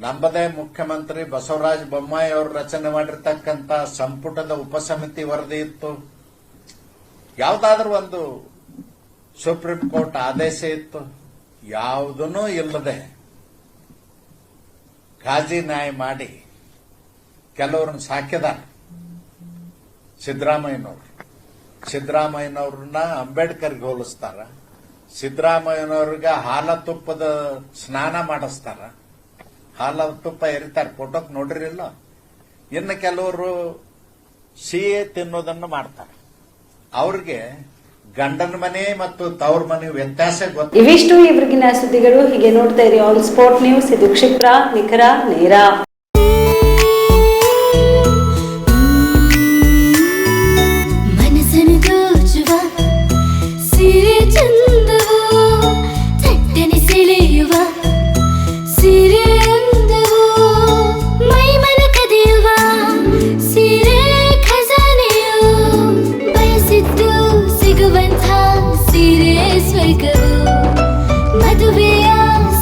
ನಮ್ಮದೇ ಮುಖ್ಯಮಂತ್ರಿ ಬಸವರಾಜ ಬೊಮ್ಮಾಯಿ ಅವರು ರಚನೆ ಮಾಡಿರ್ತಕ್ಕಂಥ ಸಂಪುಟದ ಉಪಸಮಿತಿ ವರದಿ ಇತ್ತು, ಯಾವುದಾದ್ರೂ ಒಂದು ಸುಪ್ರೀಂ ಕೋರ್ಟ್ ಆದೇಶ ಇತ್ತು. ಯಾವುದನ್ನೂ ಇಲ್ಲದೆ ಕಾಜಿ ನ್ಯಾಯ ಮಾಡಿ ಕೆಲವ್ರನ್ನ ಸಾಕಿದಾರೆ ಸಿದ್ದರಾಮಯ್ಯನವ್ರನ್ನ ಅಂಬೇಡ್ಕರ್ಗೆ ಹೋಲಿಸ್ತಾರ, ಸಿದ್ದರಾಮಯ್ಯನವ್ರಿಗೆ ಹಾಲ ತುಪ್ಪದ ಸ್ನಾನ ಮಾಡಿಸ್ತಾರ, ಹಾಲ ತುಪ್ಪ ಎರಿತಾರೆ, ಫೋಟೋಕ್ ನೋಡಿರಿಲ್ಲ. ಇನ್ನು ಕೆಲವರು ಸಿಹಿ ತಿನ್ನೋದನ್ನು ಮಾಡ್ತಾರೆ. ಅವ್ರಿಗೆ ಗಂಡನ ಮನೆ ಮತ್ತು ತವ್ರ ಮನೆ ವ್ಯತ್ಯಾಸ ಗೊತ್ತ. ಇವಿಷ್ಟು ಇವರಿಗಿನ ಸುದ್ದಿಗಳು. ಹೀಗೆ ನೋಡ್ತಾ ಇರಿ ಆನ್ ಸ್ಪಾಟ್ ನ್ಯೂಸ್. ಇದು ಕ್ಷಿಪ್ರ, ನಿಖರ, ನೇರ. ಮದುವೆಯ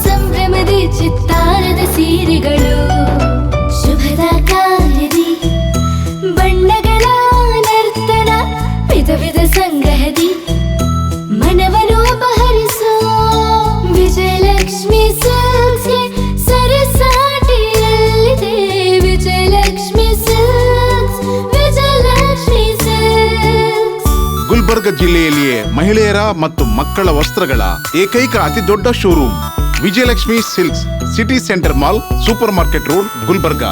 ಸಂಭ್ರಮದ ಚಿತ್ತಾರದ ಸೀರೆಗಳು, ಶುಭದ ಕಾರ್ಯದಿ ಬಣ್ಣಗಳ ನರ್ತನ, ವಿಧ ವಿಧ ಸಂಗ್ರಹದಿ ಮನವನ್ನು ಅಪಹರಿಸೋ ವಿಜಯಲಕ್ಷ್ಮಿ ಸಿಲ್ಕ್ಸ್ಗೆ ಸರಸಾಟಿಯಲ್ಲಿದೆ. Vijayalakshmi silks, Vijayalakshmi silks. ಗುಲ್ಬರ್ಗ ಜಿಲ್ಲೆಯಲ್ಲಿಯೇ ಮಹಿಳೆಯರ ಮತ್ತು ಮಕ್ಕಳ ವಸ್ತ್ರಗಳ ಏಕೈಕ ಅತಿ ದೊಡ್ಡ showroom Vijayalakshmi silks, city centre mall, super market road, Gulbarga.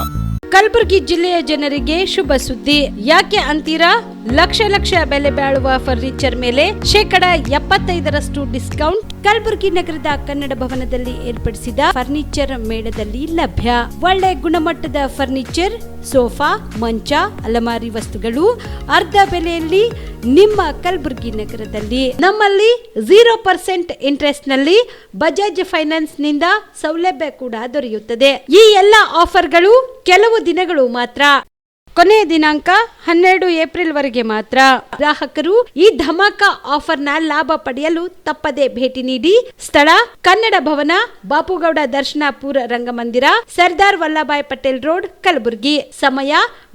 Kalaburagi ಜಿಲ್ಲೆಯ ಜನರಿಗೆ ಶುಭ ಸುದ್ದಿ. ಯಾಕೆ ಅಂತೀರಾ? ಲಕ್ಷ ಲಕ್ಷ ಬೆಲೆ ಬಾಳುವ ಫರ್ನಿಚರ್ ಮೇಲೆ 75% ಡಿಸ್ಕೌಂಟ್ ಕಲಬುರಗಿ ನಗರದ ಕನ್ನಡ ಭವನದಲ್ಲಿ ಏರ್ಪಡಿಸಿದ ಫರ್ನಿಚರ್ ಮೇಳದಲ್ಲಿ ಲಭ್ಯ. ಒಳ್ಳೆ ಗುಣಮಟ್ಟದ ಫರ್ನಿಚರ್, ಸೋಫಾ, ಮಂಚ, ಅಲಮಾರಿ ವಸ್ತುಗಳು ಅರ್ಧ ಬೆಲೆಯಲ್ಲಿ ನಿಮ್ಮ ಕಲಬುರಗಿ ನಗರದಲ್ಲಿ. ನಮ್ಮಲ್ಲಿ 0% ಇಂಟ್ರೆಸ್ಟ್ ನಲ್ಲಿ ಬಜಾಜ್ ಫೈನಾನ್ಸ್ ನಿಂದ ಸೌಲಭ್ಯ ಕೂಡ ದೊರೆಯುತ್ತದೆ. ಈ ಎಲ್ಲಾ ಆಫರ್ಗಳು ಕೆಲವು ದಿನಗಳು ಮಾತ್ರ. ಕೊನೆಯ ದಿನಾಂಕ 12 ಏಪ್ರಿಲ್ ವರೆಗೆ ಮಾತ್ರ. ಗ್ರಾಹಕರು ಈ ಧಮಾಕ ಆಫರ್ನ ಲಾಭ ಪಡೆಯಲು ತಪ್ಪದೆ ಭೇಟಿ ನೀಡಿ. ಸ್ಥಳ ಕನ್ನಡ ಭವನ, ಬಾಪುಗೌಡ ದರ್ಶನಾಪುರ ರಂಗಮಂದಿರ, ಸರ್ದಾರ್ ವಲ್ಲಭಾಯ್ ಪಟೇಲ್ ರೋಡ್, ಕಲಬುರಗಿ. ಸಮಯ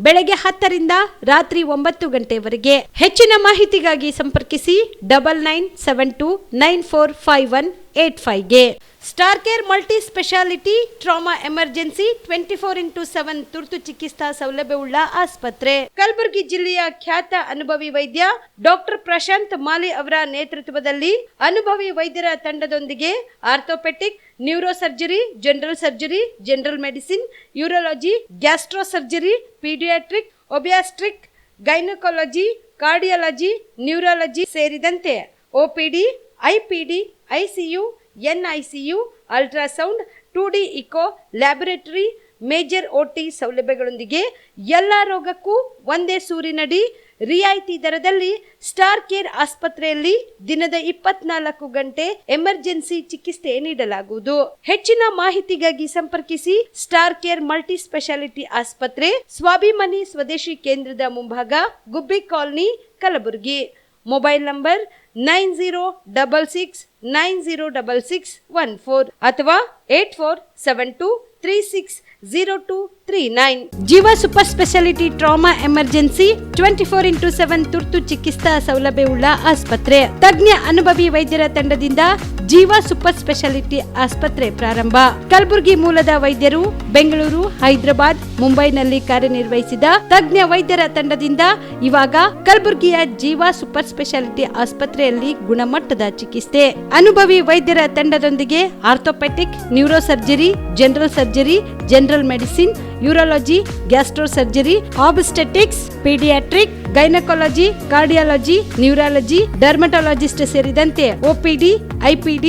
ಬೆಳಗ್ಗೆ 10 ರಿಂದ ರಾತ್ರಿ 9 ಗಂಟೆವರೆಗೆ. ಹೆಚ್ಚಿನ ಮಾಹಿತಿಗಾಗಿ ಸಂಪರ್ಕಿಸಿ 9972945185ಗೆ. Star care multi speciality trauma emergency 24x7 ತುರ್ತು ಚಿಕಿತ್ಸಾ ಸೌಲಭ್ಯವುಳ್ಳ ಆಸ್ಪತ್ರೆ. ಕಲಬುರಗಿ ಜಿಲ್ಲೆಯ ಖ್ಯಾತ ಅನುಭವಿ ವೈದ್ಯ ಡಾಕ್ಟರ್ ಪ್ರಶಾಂತ್ ಮಾಲಿ ಅವರ ನೇತೃತ್ವದಲ್ಲಿ ಅನುಭವಿ ವೈದ್ಯರ ತಂಡದೊಂದಿಗೆ orthopaedic, neuro surgery, general surgery, general medicine, urology, gastro surgery, paediatric, obstetric, gynaecology, cardiology, neurology ಸೇರಿದಂತೆ OPD, IPD, ICU, NICU, ultrasound, 2D echo, laboratory, major OT ಸೌಲಭ್ಯಗಳೊಂದಿಗೆ ಎಲ್ಲ ರೋಗಕ್ಕೂ ಒಂದೇ ಸೂರಿನಡಿ ರಿಯಾಯಿತಿ ದರದಲ್ಲಿ ಸ್ಟಾರ್ ಕೇರ್ ಆಸ್ಪತ್ರೆಯಲ್ಲಿ ದಿನದ 24 ಗಂಟೆ ಎಮರ್ಜೆನ್ಸಿ ಚಿಕಿತ್ಸೆ ನೀಡಲಾಗುವುದು. ಹೆಚ್ಚಿನ ಮಾಹಿತಿಗಾಗಿ ಸಂಪರ್ಕಿಸಿ ಸ್ಟಾರ್ ಕೇರ್ ಮಲ್ಟಿ ಸ್ಪೆಷಾಲಿಟಿ ಆಸ್ಪತ್ರೆ, ಸ್ವಾಭಿಮಾನಿ ಸ್ವದೇಶಿ ಕೇಂದ್ರದ ಮುಂಭಾಗ, ಗುಬ್ಬಿ ಕಾಲನಿ, ಕಲಬುರಗಿ. ಮೊಬೈಲ್ ನಂಬರ್ 9066906614 ಅಥವಾ 8472360239. ಜೀವ super speciality trauma emergency 24x7 ತುರ್ತು ಚಿಕಿತ್ಸಾ ಸೌಲಭ್ಯವುಳ್ಳ ಆಸ್ಪತ್ರೆ. ತಜ್ಞ ಅನುಭವಿ ವೈದ್ಯರ ತಂಡದಿಂದ ಜೀವ ಸೂಪರ್ ಸ್ಪೆಷಾಲಿಟಿ ಆಸ್ಪತ್ರೆ ಪ್ರಾರಂಭ. ಕಲಬುರಗಿ ಮೂಲದ ವೈದ್ಯರು ಬೆಂಗಳೂರು, ಹೈದರಾಬಾದ್, ಮುಂಬೈನಲ್ಲಿ ಕಾರ್ಯನಿರ್ವಹಿಸಿದ ತಜ್ಞ ವೈದ್ಯರ ತಂಡದಿಂದ ಇವಾಗ ಕಲಬುರಗಿಯ ಜೀವ ಸೂಪರ್ ಸ್ಪೆಷಾಲಿಟಿ ಆಸ್ಪತ್ರೆಯಲ್ಲಿ ಗುಣಮಟ್ಟದ ಚಿಕಿತ್ಸೆ. ಅನುಭವಿ ವೈದ್ಯರ ತಂಡದೊಂದಿಗೆ orthopaedic, neuro surgery, general surgery, general medicine, urology, gastro surgery, obstetrics, paediatric, gynaecology, cardiology, neurology, dermatologist ಸೇರಿದಂತೆ OPD, IPD,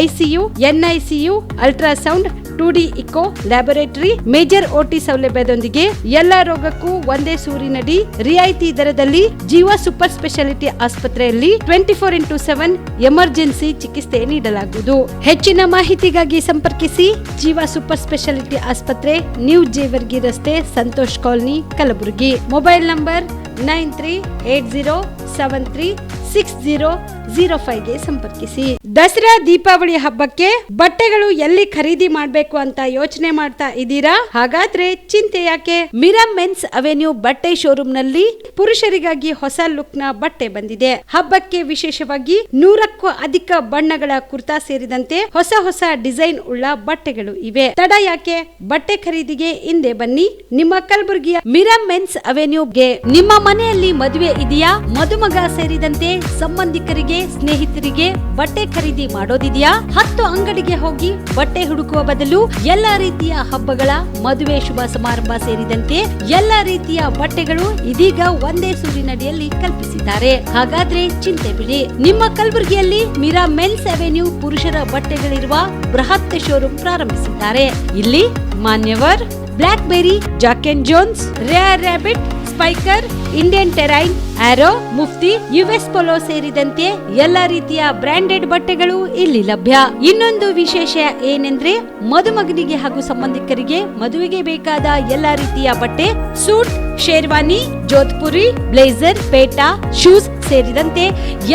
ICU, NICU, ultrasound, 2D echo, laboratory, major OT ಸೌಲಭ್ಯದೊಂದಿಗೆ ಎಲ್ಲ ರೋಗಕ್ಕೂ ಒಂದೇ ಸೂರಿನಡಿ ರಿಯಾಯಿತಿ ದರದಲ್ಲಿ ಜೀವ ಸೂಪರ್ ಸ್ಪೆಷಾಲಿಟಿ ಆಸ್ಪತ್ರೆಯಲ್ಲಿ 24x7 ಎಮರ್ಜೆನ್ಸಿ ಚಿಕಿತ್ಸೆ ನೀಡಲಾಗುವುದು. ಹೆಚ್ಚಿನ ಮಾಹಿತಿಗಾಗಿ ಸಂಪರ್ಕಿಸಿ ಜೀವ ಸೂಪರ್ ಸ್ಪೆಷಾಲಿಟಿ ಆಸ್ಪತ್ರೆ, ನ್ಯೂ ಜೇವರ್ಗಿ ರಸ್ತೆ, Santosh colony, Kalaburagi. Mobile number 938073 6005ಗೆ ಸಂಪರ್ಕಿಸಿ. ದಸರಾ ದೀಪಾವಳಿ ಹಬ್ಬಕ್ಕೆ ಬಟ್ಟೆಗಳು ಎಲ್ಲಿ ಖರೀದಿ ಮಾಡಬೇಕು ಅಂತ ಯೋಚನೆ ಮಾಡ್ತಾ ಇದ್ದೀರಾ? ಹಾಗಾದ್ರೆ ಚಿಂತೆ ಯಾಕೆ? ಮಿರಾ ಮೆನ್ಸ್ ಅವೆನ್ಯೂ ಬಟ್ಟೆ ಶೋರೂಮ್ ನಲ್ಲಿ ಪುರುಷರಿಗಾಗಿ ಹೊಸ ಲುಕ್ ನ ಬಟ್ಟೆ ಬಂದಿದೆ. ಹಬ್ಬಕ್ಕೆ ವಿಶೇಷವಾಗಿ 100ಕ್ಕೂ ಅಧಿಕ ಬಣ್ಣಗಳ ಕುರ್ತಾ ಸೇರಿದಂತೆ ಹೊಸ ಹೊಸ ಡಿಸೈನ್ ಉಳ್ಳ ಬಟ್ಟೆಗಳು ಇವೆ. ತಡ ಯಾಕೆ? ಬಟ್ಟೆ ಖರೀದಿಗೆ ಹಿಂದೆ ಬನ್ನಿ. ನಿಮ್ಮ ಕಲಬುರಗಿಯ ಮಿರಾ ಮೆನ್ಸ್ ಅವೆನ್ಯೂಗೆ. ನಿಮ್ಮ ಮನೆಯಲ್ಲಿ ಮದುವೆ ಇದೆಯಾ? ಮದುಮಗ ಸೇರಿದಂತೆ ಸಂಬಂಧಿಕರಿಗೆ, ಸ್ನೇಹಿತರಿಗೆ ಬಟ್ಟೆ ಖರೀದಿ ಮಾಡೋದಿದೆಯಾ? 10 ಅಂಗಡಿಗೆ ಹೋಗಿ ಬಟ್ಟೆ ಹುಡುಕುವ ಬದಲು ಎಲ್ಲಾ ರೀತಿಯ ಹಬ್ಬಗಳ, ಮದುವೆ, ಶುಭ ಸಮಾರಂಭ ಸೇರಿದಂತೆ ಎಲ್ಲಾ ರೀತಿಯ ಬಟ್ಟೆಗಳು ಇದೀಗ ಒಂದೇ ಸೂರಿನಡಿಯಲ್ಲಿ ಕಲ್ಪಿಸಿದ್ದಾರೆ. ಹಾಗಾದ್ರೆ ಚಿಂತೆ ಬಿಡಿ. ನಿಮ್ಮ ಕಲಬುರಗಿಯಲ್ಲಿ ಮಿರಾ ಮೆನ್ಸ್ ಅವೆನ್ಯೂ ಪುರುಷರ ಬಟ್ಟೆಗಳಿರುವ ಬೃಹತ್ ಶೋರೂಮ್ ಪ್ರಾರಂಭಿಸಿದ್ದಾರೆ. ಇಲ್ಲಿ Manyavar, Black Berry, Jack and Jones, Rare Rabbit, Spykar, Indian Terrain, Arrow, Mufti, US Polo ಸೇರಿದಂತೆ ಎಲ್ಲಾ ರೀತಿಯ ಬ್ರಾಂಡೆಡ್ ಬಟ್ಟೆಗಳು ಇಲ್ಲಿ ಲಭ್ಯ. ಇನ್ನೊಂದು ವಿಶೇಷ ಏನೆಂದ್ರೆ ಮದುಮಗನಿಗೆ ಹಾಗೂ ಸಂಬಂಧಿಕರಿಗೆ ಮದುವೆಗೆ ಬೇಕಾದ ಎಲ್ಲಾ ರೀತಿಯ ಬಟ್ಟೆ, ಸೂಟ್, ಶೇರ್ವಾನಿ, ಜೋಧ್ಪುರಿ, ಬ್ಲೇಸರ್, ಪೇಟಾ, ಶೂಸ್ ಸೇರಿದಂತೆ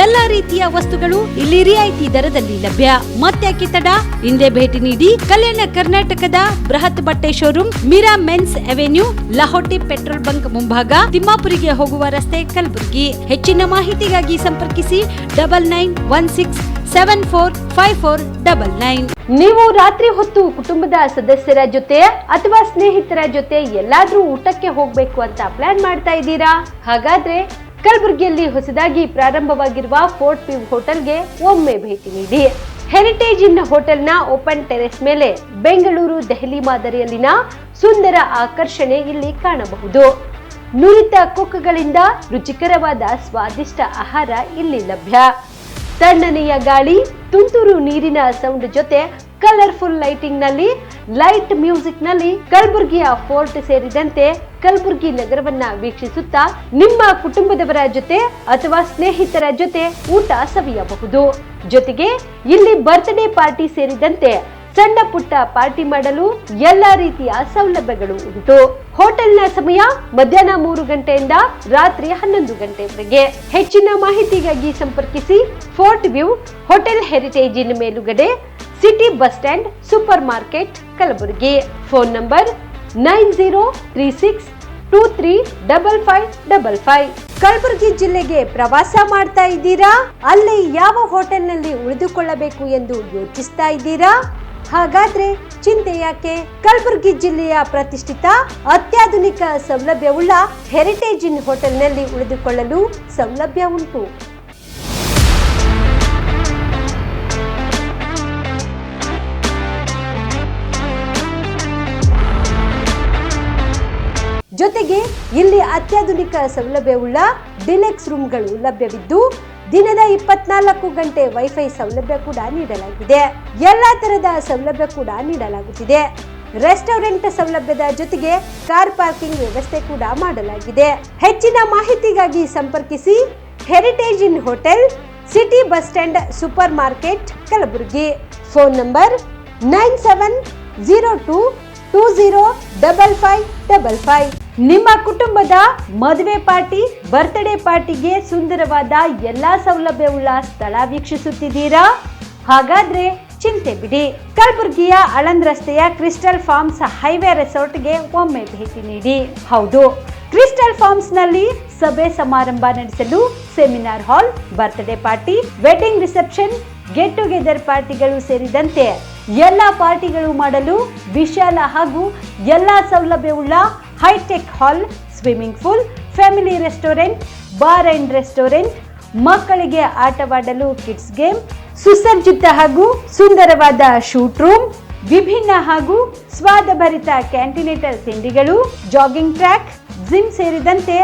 ಎಲ್ಲಾ ರೀತಿಯ ವಸ್ತುಗಳು ಇಲ್ಲಿ ರಿಯಾಯಿತಿ ದರದಲ್ಲಿ ಲಭ್ಯ. ಮತ್ತ್ಯಾಕೆ ತಡ? ಹಿಂದೆ ಭೇಟಿ ನೀಡಿ. ಕಲ್ಯಾಣ ಕರ್ನಾಟಕದ ಬೃಹತ್ ಬಟ್ಟೆ showroom Mira men's avenue, Lahoti petrol bunk ಮುಂಭಾಗ, ತಿಮ್ಮಾಪುರಿಗೆ ಹೋಗುವ ರಸ್ತೆ, ಕಲಬುರಗಿ. ಹೆಚ್ಚಿನ ಮಾಹಿತಿಗಾಗಿ ಸಂಪರ್ಕಿಸಿ 9916745499. ನೀವು ರಾತ್ರಿ ಹೊತ್ತು ಕುಟುಂಬದ ಸದಸ್ಯರ ಜೊತೆ ಅಥವಾ ಸ್ನೇಹಿತರ ಜೊತೆ ಎಲ್ಲಾದ್ರೂ ಊಟಕ್ಕೆ ಹೋಗ್ಬೇಕು ಅಂತ ಪ್ಲಾನ್ ಮಾಡ್ತಾ ಇದ್ದೀರಾ? ಹಾಗಾದ್ರೆ ಕಲಬುರಗಿಯಲ್ಲಿ ಹೊಸದಾಗಿ ಪ್ರಾರಂಭವಾಗಿರುವ ಫೋರ್ಟ್ ವ್ಯೂ ಹೋಟೆಲ್ಗೆ ಒಮ್ಮೆ ಭೇಟಿ ನೀಡಿ. ಹೆರಿಟೇಜ್ ಇನ್ ಹೋಟೆಲ್ನ ಓಪನ್ ಟೆರೆಸ್ ಮೇಲೆ ಬೆಂಗಳೂರು, ದೆಹಲಿ ಮಾದರಿಯಲ್ಲಿನ ಸುಂದರ ಆಕರ್ಷಣೆ ಇಲ್ಲಿ ಕಾಣಬಹುದು. ನುರಿತ ಕುಕ್ಗಳಿಂದ ರುಚಿಕರವಾದ ಸ್ವಾದಿಷ್ಟ ಆಹಾರ ಇಲ್ಲಿ ಲಭ್ಯ. ತಣ್ಣನೆಯ ಗಾಳಿ, ತುಂತುರು ನೀರಿನ ಸೌಂಡ್ ಜೊತೆ ಕಲರ್ಫುಲ್ ಲೈಟಿಂಗ್ ನಲ್ಲಿ, ಲೈಟ್ ಮ್ಯೂಸಿಕ್ ನಲ್ಲಿ ಕಲಬುರಗಿಯ ಫೋರ್ಟ್ ಸೇರಿದಂತೆ ಕಲಬುರಗಿ ನಗರವನ್ನ ವೀಕ್ಷಿಸುತ್ತಾ ನಿಮ್ಮ ಕುಟುಂಬದವರ ಜೊತೆ ಅಥವಾ ಸ್ನೇಹಿತರ ಜೊತೆ ಊಟ ಸವಿಯಬಹುದು. ಜೊತೆಗೆ ಇಲ್ಲಿ ಬರ್ತ್ಡೇ ಪಾರ್ಟಿ ಸೇರಿದಂತೆ ಸಣ್ಣ ಪುಟ್ಟ ಪಾರ್ಟಿ ಮಾಡಲು ಎಲ್ಲಾ ರೀತಿಯ ಸೌಲಭ್ಯಗಳು ಉಂಟು. ಹೋಟೆಲ್ನ ಸಮಯ ಮಧ್ಯಾಹ್ನ 3 ಗಂಟೆಯಿಂದ ರಾತ್ರಿ 11 ಗಂಟೆವರೆಗೆ. ಹೆಚ್ಚಿನ ಮಾಹಿತಿಗಾಗಿ ಸಂಪರ್ಕಿಸಿ ಫೋರ್ಟ್ ವ್ಯೂ ಹೋಟೆಲ್, ಹೆರಿಟೇಜ್ ಇನ್ ಮೇಲುಗಡೆ, city bus stand, super market, Kalaburagi. Phone number 9036235555. Kalaburagi ಜಿಲ್ಲೆಗೆ ಪ್ರವಾಸ ಮಾಡ್ತಾ ಇದ್ದೀರಾ? ಅಲ್ಲಿ ಯಾವ ಹೋಟೆಲ್ನಲ್ಲಿ ಉಳಿದುಕೊಳ್ಳಬೇಕು ಎಂದು ಯೋಚಿಸ್ತಾ ಇದ್ದೀರಾ? ಹಾಗಾದ್ರೆ ಚಿಂತೆ ಯಾಕೆ? ಕಲಬುರಗಿ ಜಿಲ್ಲೆಯ ಪ್ರತಿಷ್ಠಿತ ಅತ್ಯಾಧುನಿಕ ಸೌಲಭ್ಯವುಳ್ಳ ಹೆರಿಟೇಜ್ ಇನ್ ಹೋಟೆಲ್ನಲ್ಲಿ ಉಳಿದುಕೊಳ್ಳಲು ಸೌಲಭ್ಯ ಉಂಟು. ಜೊತೆಗೆ ಇಲ್ಲಿ ಅತ್ಯಾಧುನಿಕ ಸೌಲಭ್ಯವುಳ್ಳ ಡಿಲೆಕ್ಸ್ ರೂಮ್ಗಳು ಲಭ್ಯವಿದ್ದು ದಿನದ 24 ಗಂಟೆ ವೈಫೈ ಸೌಲಭ್ಯ ಕೂಡ ನೀಡಲಾಗಿದೆ. ಎಲ್ಲಾ ತರದ ಸೌಲಭ್ಯ ಕೂಡ ನೀಡಲಾಗುತ್ತಿದೆ. ರೆಸ್ಟೋರೆಂಟ್ ಸೌಲಭ್ಯದ ಜೊತೆಗೆ ಕಾರ್ ಪಾರ್ಕಿಂಗ್ ವ್ಯವಸ್ಥೆ ಕೂಡ ಮಾಡಲಾಗಿದೆ. ಹೆಚ್ಚಿನ ಮಾಹಿತಿಗಾಗಿ ಸಂಪರ್ಕಿಸಿ heritage in hotel, city bus stand, super market, Kalaburagi. Phone number 9702205555. ನಿಮ್ಮ ಕುಟುಂಬದ ಮದುವೆ ಪಾರ್ಟಿ, ಬರ್ತ್ಡೇ ಪಾರ್ಟಿಗೆ ಸುಂದರವಾದ ಎಲ್ಲಾ ಸೌಲಭ್ಯವುಳ್ಳ ಸ್ಥಳ ವೀಕ್ಷಿಸುತ್ತಿದ್ದೀರಾ? ಹಾಗಾದ್ರೆ ಚಿಂತೆ ಬಿಡಿ. ಕಲಬುರಗಿಯ ಆಳಂದ್ ರಸ್ತೆಯ ಕ್ರಿಸ್ಟಲ್ ಫಾರ್ಮ್ಸ್ ಹೈವೇ ರೆಸಾರ್ಟ್ಗೆ ಒಮ್ಮೆ ಭೇಟಿ ನೀಡಿ. ಹೌದು, ಕ್ರಿಸ್ಟಲ್ ಫಾರ್ಮ್ಸ್ ನಲ್ಲಿ ಸಭೆ ಸಮಾರಂಭ ನಡೆಸಲು seminar hall, birthday party, wedding reception, get together ಪಾರ್ಟಿಗಳು ಸೇರಿದಂತೆ ಎಲ್ಲಾ ಪಾರ್ಟಿಗಳು ಮಾಡಲು ವಿಶಾಲ ಹಾಗೂ ಎಲ್ಲಾ ಸೌಲಭ್ಯವುಳ್ಳ hitech hall, swimming pool, family restaurant, bar and restaurant, ಮಕ್ಕಳಿಗೆ ಆಟವಾಡಲು ಕಿಡ್ಸ್ ಗೇಮ್, ಸುಸಜ್ಜಿತ ಹಾಗೂ ಸುಂದರವಾದ ಶೂಟ್ ರೂಮ್, ವಿಭಿನ್ನ ಹಾಗೂ ಸ್ವಾದಭರಿತ ಕ್ಯಾಂಟಿನೇಟರ್ ತಿಂಡಿಗಳು, ಜಾಗಿಂಗ್ ಟ್ರ್ಯಾಕ್, ಜಿಮ್ ಸೇರಿದಂತೆ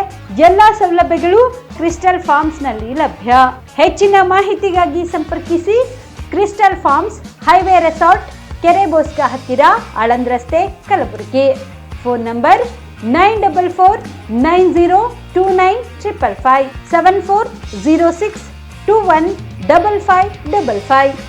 ಎಲ್ಲಾ ಸೌಲಭ್ಯಗಳು ಕ್ರಿಸ್ಟಲ್ ಫಾರ್ಮ್ಸ್ ನಲ್ಲಿ ಲಭ್ಯ. ಹೆಚ್ಚಿನ ಮಾಹಿತಿಗಾಗಿ ಸಂಪರ್ಕಿಸಿ ಕ್ರಿಸ್ಟಲ್ ಫಾರ್ಮ್ಸ್ ಹೈವೇ ರೆಸಾರ್ಟ್, ಕೆರೆಬೋಸ್ಕ ಹತ್ತಿರ, ಆಳಂದ್ ರಸ್ತೆ, ಕಲಬುರಗಿ. Phone number 9490295555 7406215555.